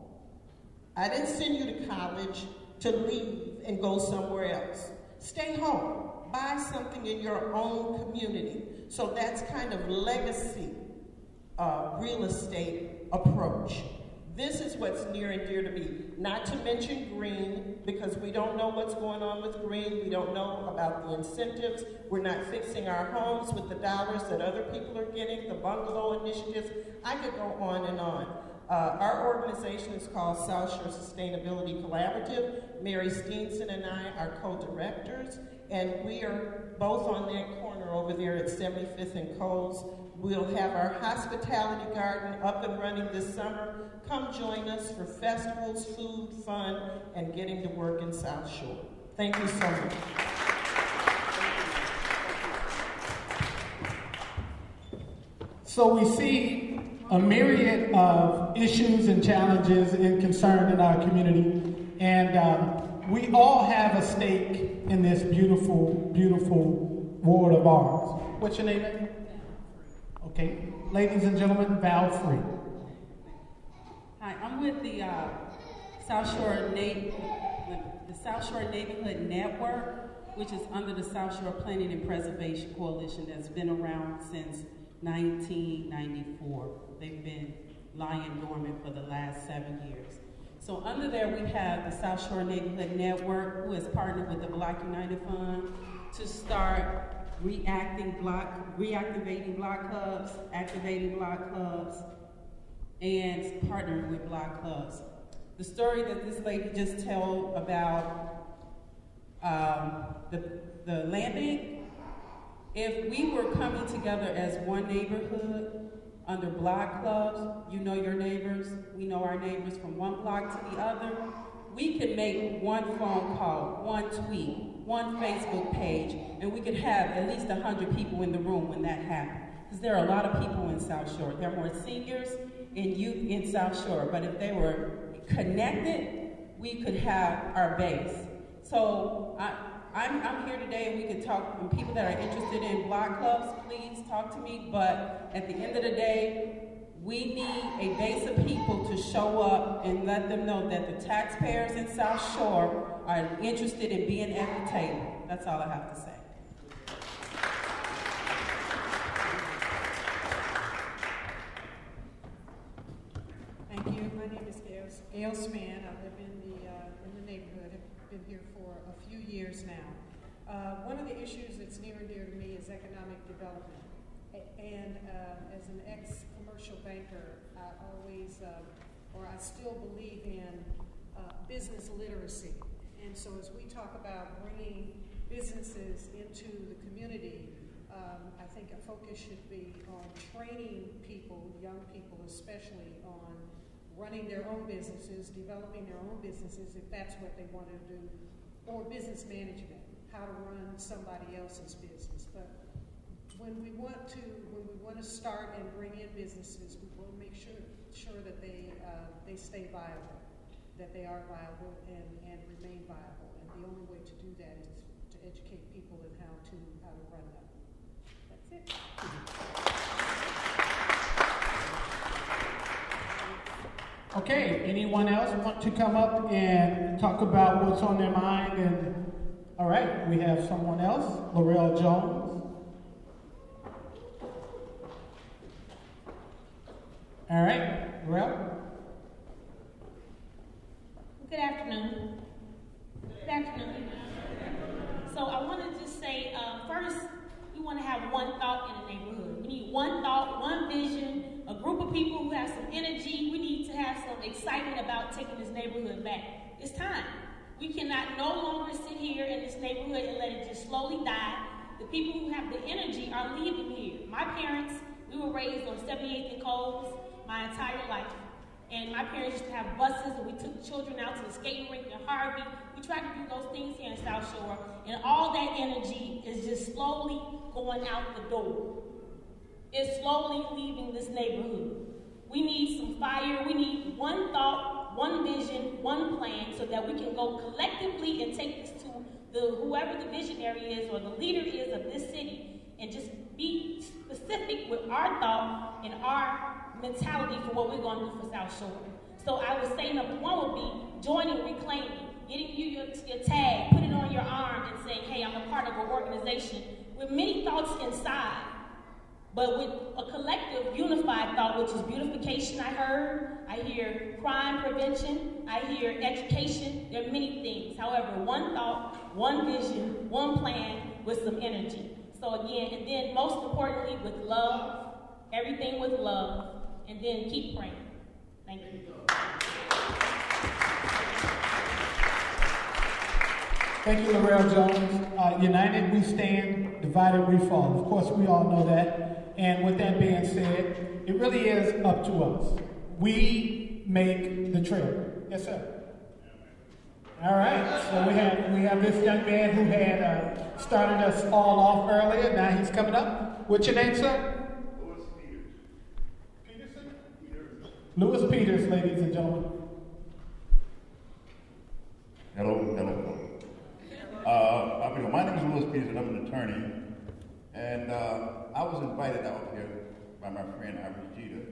I didn't send you to college to leave and go somewhere else. Stay home. Buy something in your own community. So that's kind of legacy real estate approach. This is what's near and dear to me. Not to mention green, because we don't know what's going on with green. We don't know about the incentives. We're not fixing our homes with the dollars that other people are getting, the bungalow initiatives. I could go on and on. Our organization is called South Shore Sustainability Collaborative. Mary Steenson and I are co-directors, and we are both on that corner over there at 75th and Coles. We'll have our hospitality garden up and running this summer. Come join us for festivals, food, fun, and getting to work in South Shore. Thank you so much. So we see a myriad of issues and challenges and concern in our community, and we all have a stake in this beautiful, beautiful ward of ours. What's your name? Okay, ladies and gentlemen, Val Free. Hi, I'm with the South Shore Neighborhood Network, which is under the South Shore Planning and Preservation Coalition that's been around since 1994. They've been lying dormant for the last 7 years. So under there we have the South Shore Neighborhood Network, who has partnered with the Black United Fund to start reactivating block clubs, activating block clubs, and partnering with block clubs. The story that this lady just told about the land bank, if we were coming together as one neighborhood under block clubs, you know your neighbors, we know our neighbors from one block to the other, we could make one phone call, one tweet, one Facebook page, and we could have at least 100 people in the room when that happened. Because there are a lot of people in South Shore. There are more seniors and youth in South Shore, but if they were connected, we could have our base. So I'm here today, and we could talk, and people that are interested in block clubs, please talk to me, but at the end of the day, we need a base of people to show up and let them know that the taxpayers in South Shore are interested in being at the table. That's all I have to say. Thank you. My name is Gail Span. I live in the neighborhood. I've been here for a few years now. One of the issues that's near and dear to me is economic development. And as an ex-commercial banker, I always, or I still believe in business literacy. And so as we talk about bringing businesses into the community, I think a focus should be on training people, young people especially, on running their own businesses, developing their own businesses if that's what they want to do, or business management, how to run somebody else's business. But when we want to start and bring in businesses, we want to make sure that they stay viable, that they are viable and remain viable. And the only way to do that is to educate people in how to run them. That's it. Okay, anyone else want to come up and talk about what's on their mind? And all right, we have someone else, Laurel Jones. All right, Laurel. Good afternoon. Good afternoon. So I want to just say, first, we want to have one thought in the neighborhood. We need one thought, one vision, a group of people who have some energy. We need to have some excitement about taking this neighborhood back. It's time. We cannot no longer sit here in this neighborhood and let it just slowly die. The people who have the energy are leaving here. My parents, we were raised on 78th and Coles my entire life. And my parents used to have buses, and we took children out to the skating rink in Harvey. We tried to do those things here in South Shore, and all that energy is just slowly going out the door. It's slowly leaving this neighborhood. We need some fire. We need one thought, one vision, one plan, so that we can go collectively and take this to whoever the visionary is or the leader is of this city, and just be specific with our thought and our mentality for what we're going to do for South Shore. So I would say number one would be joining Reclaiming, getting you your tag, put it on your arm and saying, hey, I'm a part of an organization with many thoughts inside, but with a collective, unified thought, which is beautification, I hear crime prevention, I hear education, there are many things. However, one thought, one vision, one plan with some energy. So again, and then most importantly with love, everything with love, and then keep praying. Thank you. Thank you, Laurel Jones. United we stand, divided we fall. Of course, we all know that. And with that being said, it really is up to us. We make the trail. Yes, sir. All right. So we have this young man who had started us all off earlier. Now he's coming up. What's your name, sir? Lewis Peters, ladies and gentlemen. Hello. My name is Lewis Peters, and I'm an attorney. And I was invited out here by my friend Iris Jeter.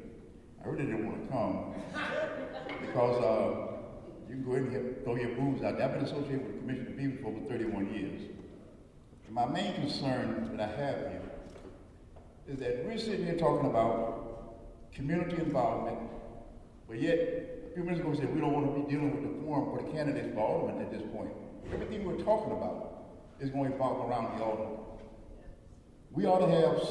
I really didn't want to come because you can go in here, throw your booze out there. I've been associated with the Commission of People for over 31 years. And my main concern that I have here is that we're sitting here talking about community involvement, but yet, a few minutes ago we said we don't want to be dealing with the forum for the candidates for alderman at this point. Everything we're talking about is going to evolve around the alderman. We ought to have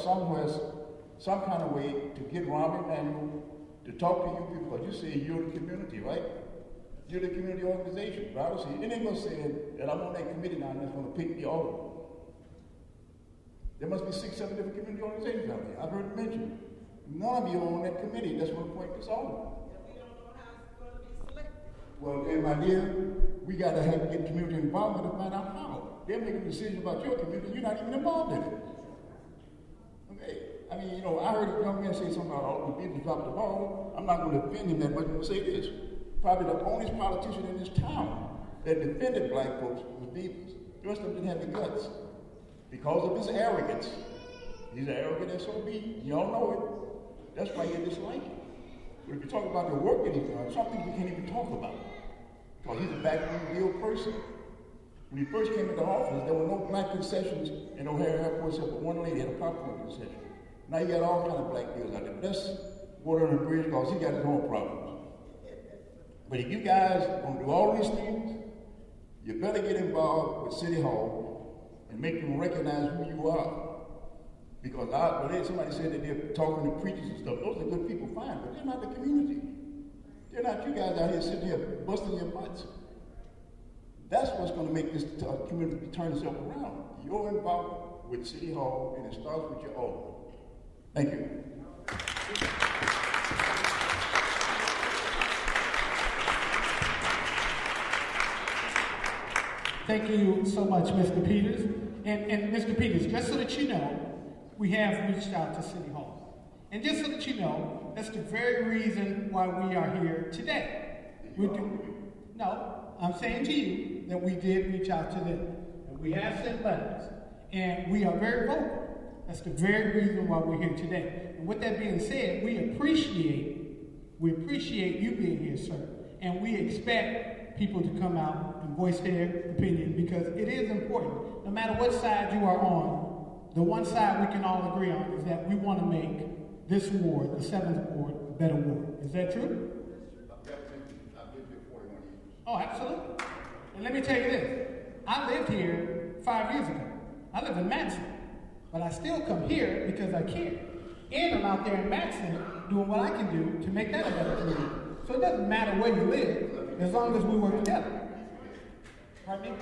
some kind of way to get Ron McDaniel to talk to you people, because you say you're the community, right? You're the community organization. But obviously, any of us said that I'm on that committee now and that's going to pick the alderman. There must be 6, 7 different community organizations out there. I've heard it mentioned. None of you are on that committee. That's going to appoint this alderman. Well, then, my dear, we got to get community involvement to find out how. They're making a decision about your community, you're not even involved in it. Okay? I mean, I heard a young man say something about all the people dropped the ball. I'm not going to offend him that much, I'm going to say this. probably the only politician in this town that defended black folks was Beavers. The rest of them didn't have the guts. Because of his arrogance. He's an arrogant SOB. Y'all know it. That's why you dislike him. But if you talk about the work that he's done, something we can't even talk about. Because he's a backroom deal person. When he first came into office, there were no black concessions in O'Hare Airport except for one lady had a popcorn concession. Now you got all kind of black deals out there. But that's water on the bridge because he got his own problems. But if you guys want to do all these things, you better get involved with City Hall and make them recognize who you are. Because somebody said that they're talking to preachers and stuff. Those are good people, fine, but they're not the community. They're not you guys out here sitting here busting your butts. That's what's going to make this community turn itself around. You're involved with City Hall, and it starts with your own. Thank you. Thank you so much, Mr. Peters. And Mr. Peters, just so that you know, we have reached out to City Hall. And just so that you know, that's the very reason why we are here today. No, I'm saying to you that we did reach out to them. And we have sent letters. And we are very vocal. That's the very reason why we're here today. And with that being said, we appreciate you being here, sir. And we expect people to come out and voice their opinion because it is important. No matter what side you are on, the one side we can all agree on is that we want to make this ward, the 7th ward, a better ward. Is that true? I've lived here 41 years. Oh, absolutely. And let me tell you this. I lived here 5 years ago. I live in Madison. But I still come here because I care. And I'm out there in Madison doing what I can do to make that a better community. So it doesn't matter where you live, as long as we work together. Pardon me?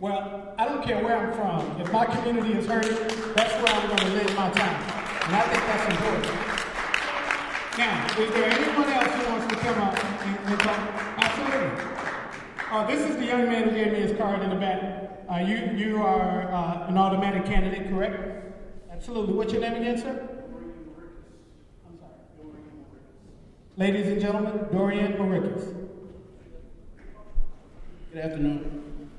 Well, I don't care where I'm from. If my community is hurting, that's where I'm going to live my time. And I think that's important. Now, is there anyone else who wants to come up and talk? Absolutely. This is the young man who gave me his card in the back. You are an automatic candidate, correct? Absolutely. What's your name again, sir? I'm sorry. Ladies and gentlemen, Dorian Maricus. Good afternoon.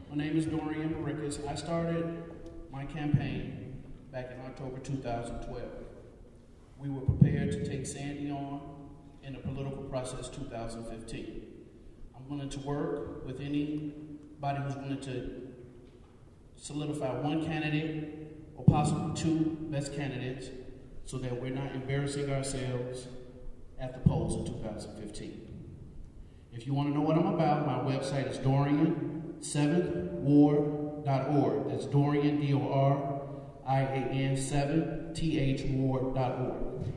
My name is Dorian Maricus. I started my campaign back in October 2012. We were prepared to take Sandy on in the political process 2015. I'm willing to work with anybody who's willing to solidify one candidate or possibly two best candidates so that we're not embarrassing ourselves at the polls in 2015. If you want to know what I'm about, my website is Dorian7thward.org. That's Dorian, D-O-R-I-A-N 7thward.org.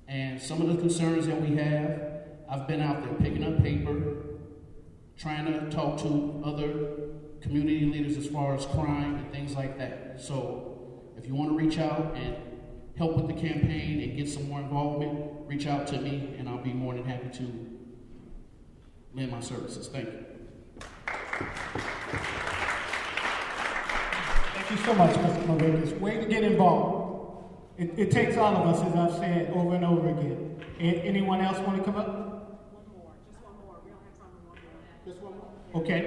And some of the concerns that we have, I've been out there picking up paper, trying to talk to other community leaders as far as crime and things like that. So if you want to reach out and help with the campaign and get some more involvement, reach out to me and I'll be more than happy to lend my services. Thank you. Thank you so much, Mr. Maricus. Way to get involved. It takes all of us, as I've said over and over again. Anyone else want to come up? One more. Just one more. We don't have time for one more. Just one more. Okay.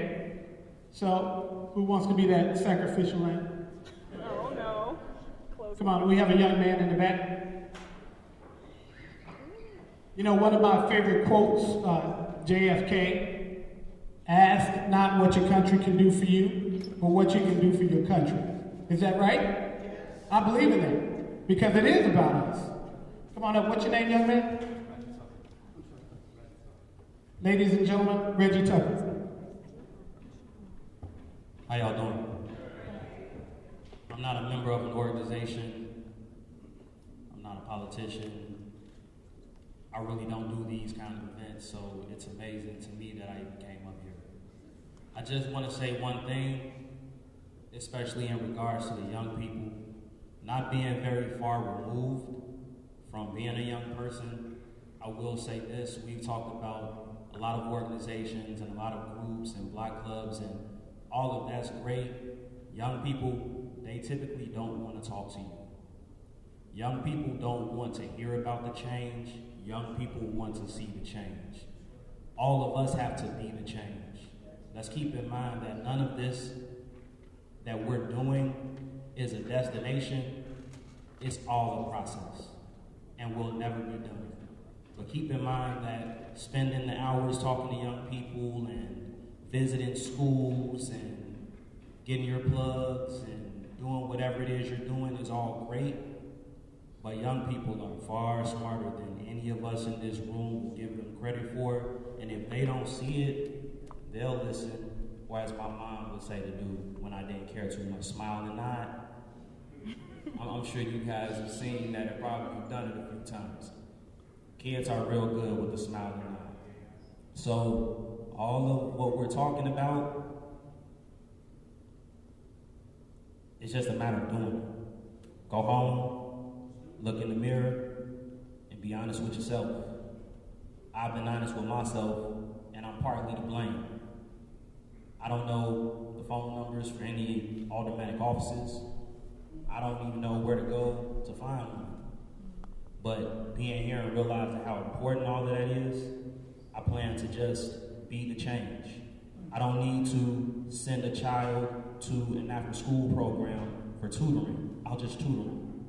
So, who wants to be that sacrificial lamb? No. Come on, we have a young man in the back. You know, one of my favorite quotes, JFK, ask not what your country can do for you, but what you can do for your country. Is that right? I believe in that. Because it is about us. Come on up. What's your name, young man? Ladies and gentlemen, Reggie Tucker. How y'all doing? I'm not a member of an organization. I'm not a politician. I really don't do these kind of events, so it's amazing to me that I even came up here. I just want to say one thing, especially in regards to the young people. Not being very far removed from being a young person, I will say this, we've talked about a lot of organizations and a lot of groups and block clubs and all of that's great. Young people, they typically don't want to talk to you. Young people don't want to hear about the change. Young people want to see the change. All of us have to be the change. Let's keep in mind that none of this that we're doing is a destination. It's all a process, and will never be done. But keep in mind that spending the hours talking to young people and visiting schools and getting your plugs and doing whatever it is you're doing is all great. But young people are far smarter than any of us in this room will give them credit for. And if they don't see it, they'll listen. Or as my mom would say to do when I didn't care too much, smile and nod. I'm sure you guys have seen that and probably done it a few times. Kids are real good with the smile and nod. So all of what we're talking about, it's just a matter of doing it. Go home, look in the mirror, and be honest with yourself. I've been honest with myself, and I'm partly to blame. I don't know the phone numbers for any aldermanic offices. I don't even know where to go to find one. But being here and realizing how important all of that is, I plan to just be the change. I don't need to send a child to an after-school program for tutoring. I'll just tutor them.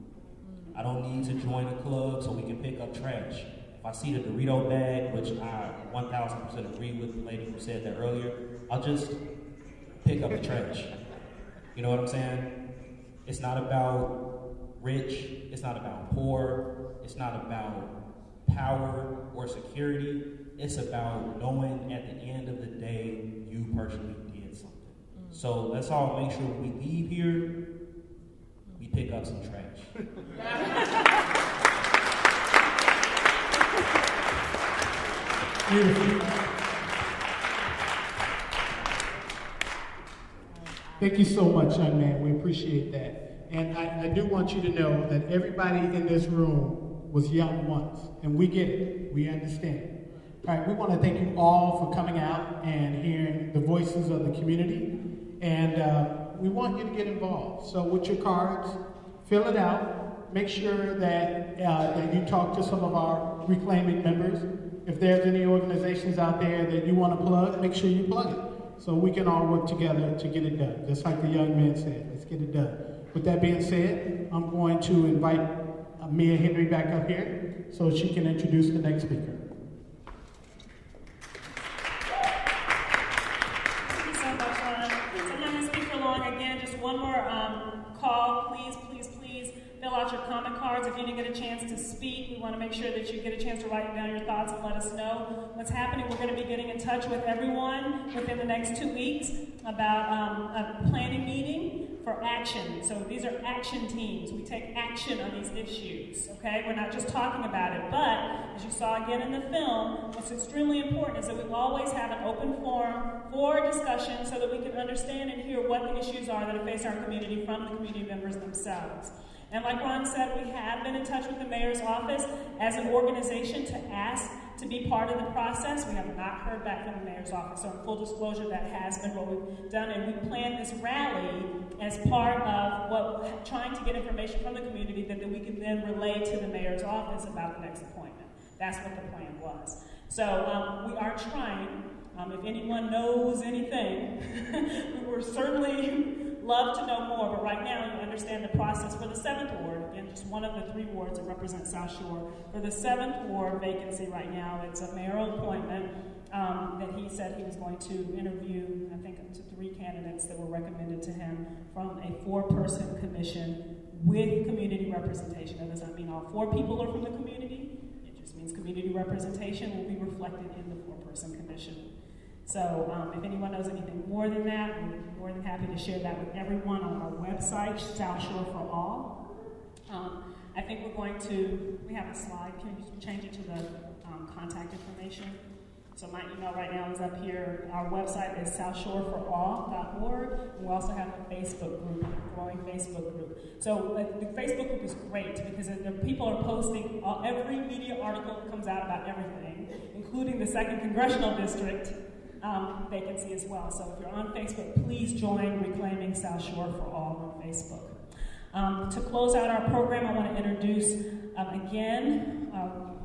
I don't need to join a club so we can pick up trash. If I see the Dorito bag, which I 1000% agree with the lady who said that earlier, I'll just pick up the trash. You know what I'm saying? It's not about rich, it's not about poor, it's not about power or security. It's about knowing at the end of the day, you personally did something. So let's all make sure when we leave here, we pick up some trash. Beautiful. Thank you so much, young man. We appreciate that. And I do want you to know that everybody in this room was young once, and we get it. We understand. All right, we want to thank you all for coming out and hearing the voices of the community. And we want you to get involved. So with your cards, fill it out. Make sure that you talk to some of our reclaiming members. If there's any organizations out there that you want to plug, make sure you plug it. So we can all work together to get it done. Just like the young man said, let's get it done. With that being said, I'm going to invite Mia Henry back up here so she can introduce the next speaker. Thank you so much, Ron. So I'm not going to speak for long. Again, just one more call. Please fill out your comment cards. If you didn't get a chance to speak, we want to make sure that you get a chance to write down your thoughts and let us know what's happening. We're going to be getting in touch with everyone within the next 2 weeks about a planning meeting for action. So these are action teams. We take action on these issues, okay? We're not just talking about it, but as you saw again in the film, what's extremely important is that we always have an open forum for discussion so that we can understand and hear what the issues are that face our community from the community members themselves. And like Ron said, we have been in touch with the mayor's office as an organization to ask to be part of the process. We have not heard back from the mayor's office. So in full disclosure, that has been what we've done. And we planned this rally as part of trying to get information from the community that we can then relay to the mayor's office about the next appointment. That's what the plan was. So we are trying. If anyone knows anything, we would certainly love to know more, but right now you understand the process for the 7th ward. Again, just one of the 3 wards that represent South Shore. For the 7th ward vacancy right now, it's a mayoral appointment that he said he was going to interview, I think, up to 3 candidates that were recommended to him from a 4-person commission with community representation. That does not mean all 4 people are from the community. It just means community representation will be reflected in the 4-person commission. So if anyone knows anything more than that, we're more than happy to share that with everyone on our website, South Shore for All. I think we have a slide. Can you change it to the contact information? So my email right now is up here. Our website is southshoreforall.org. We also have a Facebook group, a growing Facebook group. So the Facebook group is great because the people are posting every media article that comes out about everything, including the 2nd Congressional District vacancy as well. So if you're on Facebook, please join Reclaiming South Shore for All on Facebook. To close out our program, I want to introduce again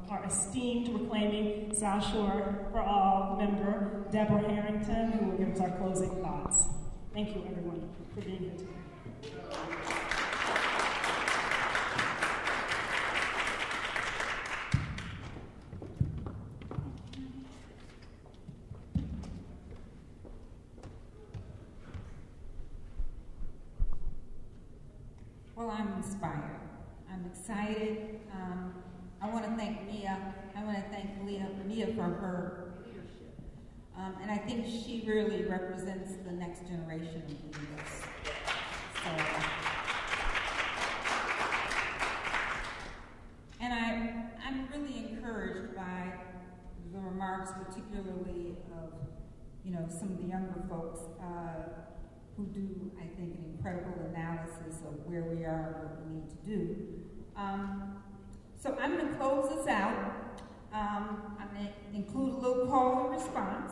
our esteemed Reclaiming South Shore for All member, Deborah Harrington, who will give us our closing thoughts. Thank you, everyone, for being here today. Well, I'm inspired. I'm excited. I want to thank Mia. I want to thank Mia for her leadership. And I think she really represents the next generation of leaders. So, and I'm really encouraged by the remarks, particularly of, some of the younger folks who do, I think, an incredible analysis of where we are and what we need to do. So I'm going to close this out. I'm going to include a little call and response.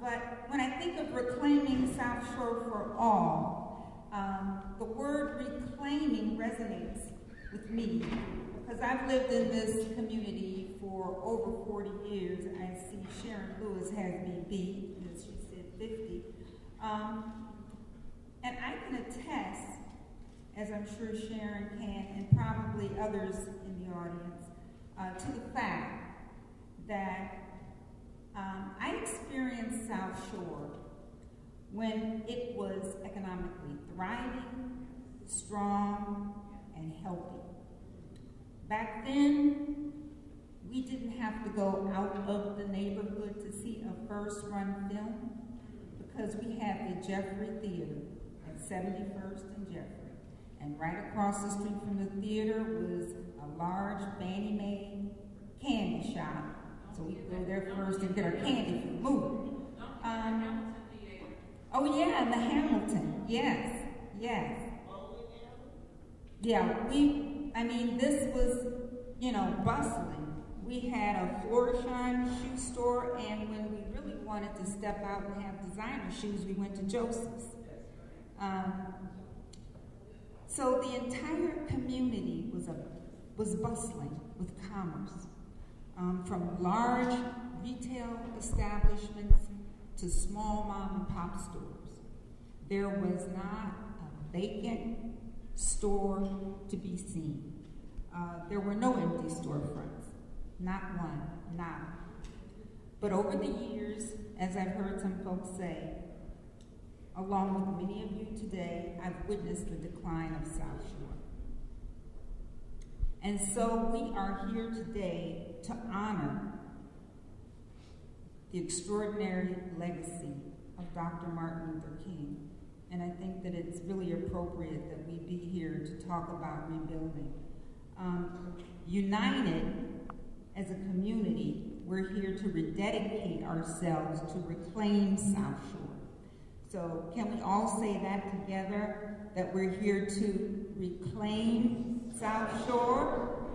But when I think of reclaiming South Shore for all, the word reclaiming resonates with me because I've lived in this community for over 40 years. I see Sharon Lewis has me beat, as she said, 50. And I can attest, as I'm sure Sharon can, and probably others in the audience, to the fact that I experienced South Shore when it was economically thriving, strong, and healthy. Back then, we didn't have to go out of the neighborhood to see a first-run film because we had the Jeffrey Theater at 71st and Jeffrey. And right across the street from the theater was a large Fannie candy shop. So we could go there first and get our candy for the movie. Oh yeah, and the Hamilton, yes. Yeah, this was, bustling. We had a Flourishing shoe store, and when we really wanted to step out and have designer shoes, we went to Joseph's. So the entire community was bustling with commerce, from large retail establishments to small mom and pop stores. There was not a vacant store to be seen. There were no empty storefronts, not one, not. But over the years, as I've heard some folks say, along with many of you today, I've witnessed the decline of South Shore. And so we are here today to honor the extraordinary legacy of Dr. Martin Luther King. And I think that it's really appropriate that we be here to talk about rebuilding. United as a community, we're here to rededicate ourselves to reclaim South Shore. So can we all say that together, that we're here to reclaim South Shore?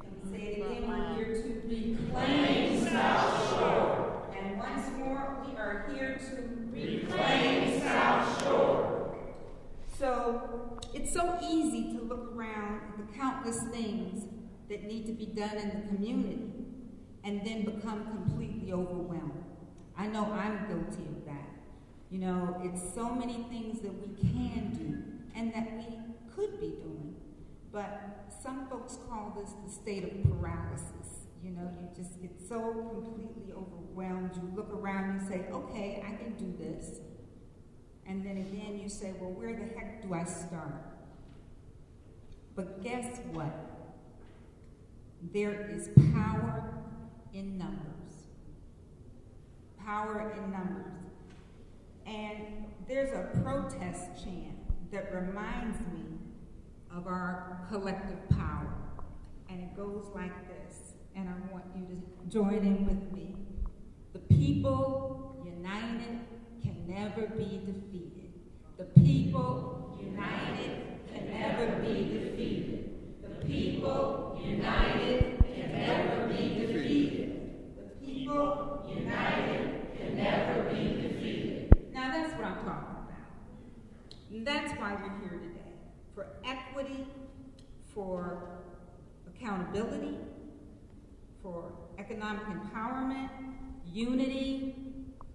Can we say it again? We're here to reclaim South Shore. And once more, we are here to reclaim South Shore. So it's so easy to look around at the countless things that need to be done in the community and then become completely overwhelmed. I know I'm guilty of that. It's so many things that we can do and that we could be doing. But some folks call this the state of paralysis. You just get so completely overwhelmed. You look around and say, okay, I can do this. And then again, you say, well, where the heck do I start? But guess what? There is power in numbers. Power in numbers. And there's a protest chant that reminds me of our collective power. And it goes like this, and I want you to join in with me. The people united can never be defeated. The people united can never be defeated. The people united can never be defeated. The people united can never be defeated. Now that's what I'm talking about. And that's why we're here today. for accountability, for economic empowerment, unity,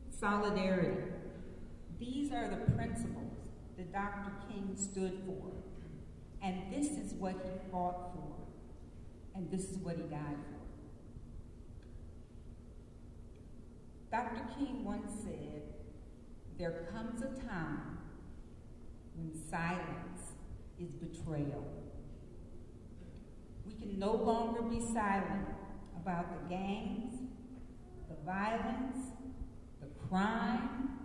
solidarity. These are the principles that Dr. King stood for. And this is what he fought for. And this is what he died for. Dr. King once said, "There comes a time when silence is betrayal." We can no longer be silent about the gangs, the violence, the crime,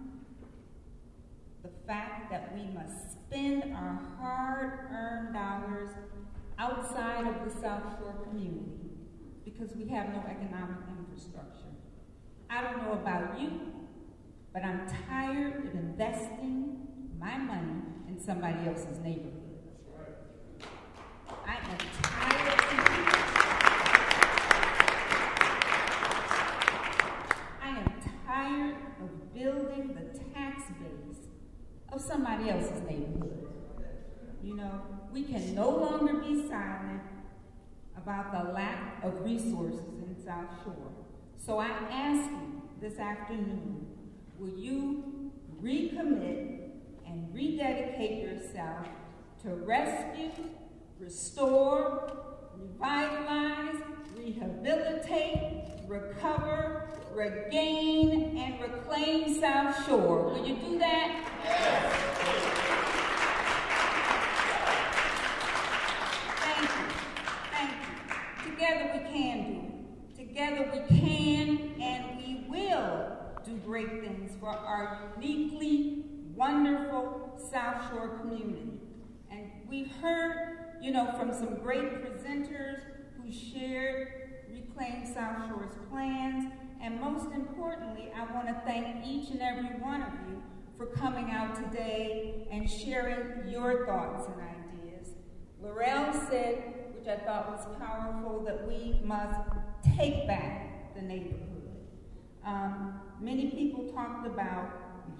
the fact that we must spend our hard-earned dollars outside of the South Shore community because we have no economic infrastructure. I don't know about you, but I'm tired of investing my money in somebody else's neighborhood. I am tired. I am tired of building the tax base of somebody else's neighborhood. You know, we can no longer be silent about the lack of resources in South Shore. So I ask you this afternoon, will you recommit and rededicate yourself to rescue, restore, revitalize, rehabilitate, recover, regain, and reclaim South Shore? Will you do that? Thank you. Together we can do it. Together we can and we will do great things for our uniquely wonderful South Shore community. And we've heard, you know, from some great presenters who shared Reclaim South Shore's plans. And most importantly, I want to thank each and every one of you for coming out today and sharing your thoughts and ideas. Laurel said, which I thought was powerful, that we must take back the neighborhood. Many people talked about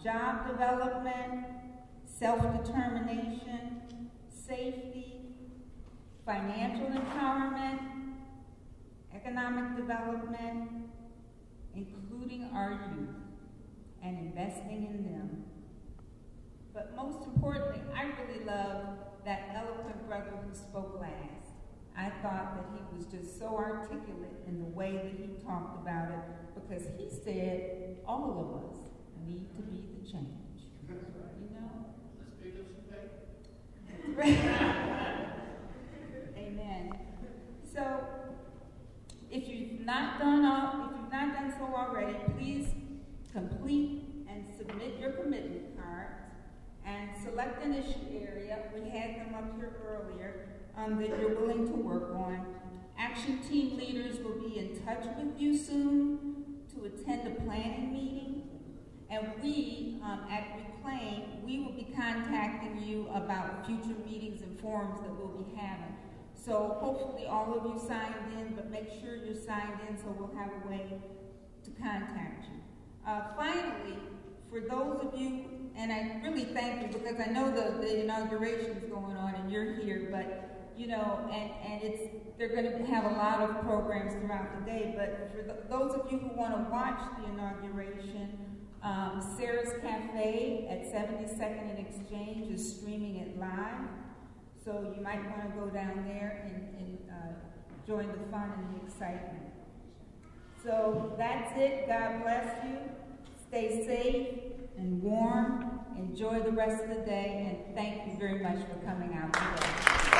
job development, self-determination, safety, financial empowerment, economic development, including our youth and investing in them. But most importantly, I really love that eloquent brother who spoke last. I thought that he was just so articulate in the way that he talked about it, because he said all of us need to be the change. You know? Let's pick up some paper. Amen. So, if you've not done so already, please complete and submit your commitment cards and select an issue area. We had them up here earlier that you're willing to work on. Action team leaders will be in touch with you soon to attend a planning meeting. And we, at Reclaim, we will be contacting you about future meetings and forums that we'll be having. So hopefully all of you signed in, but make sure you're signed in so we'll have a way to contact you. Finally, for those of you, and I really thank you because I know the inauguration is going on and you're here, but you know, they're going to have a lot of programs throughout the day, but for those of you who want to watch the inauguration, Sarah's Cafe at 72nd and Exchange is streaming it live. So you might want to go down there and join the fun and the excitement. So that's it. God bless you. Stay safe and warm. Enjoy the rest of the day. And thank you very much for coming out today.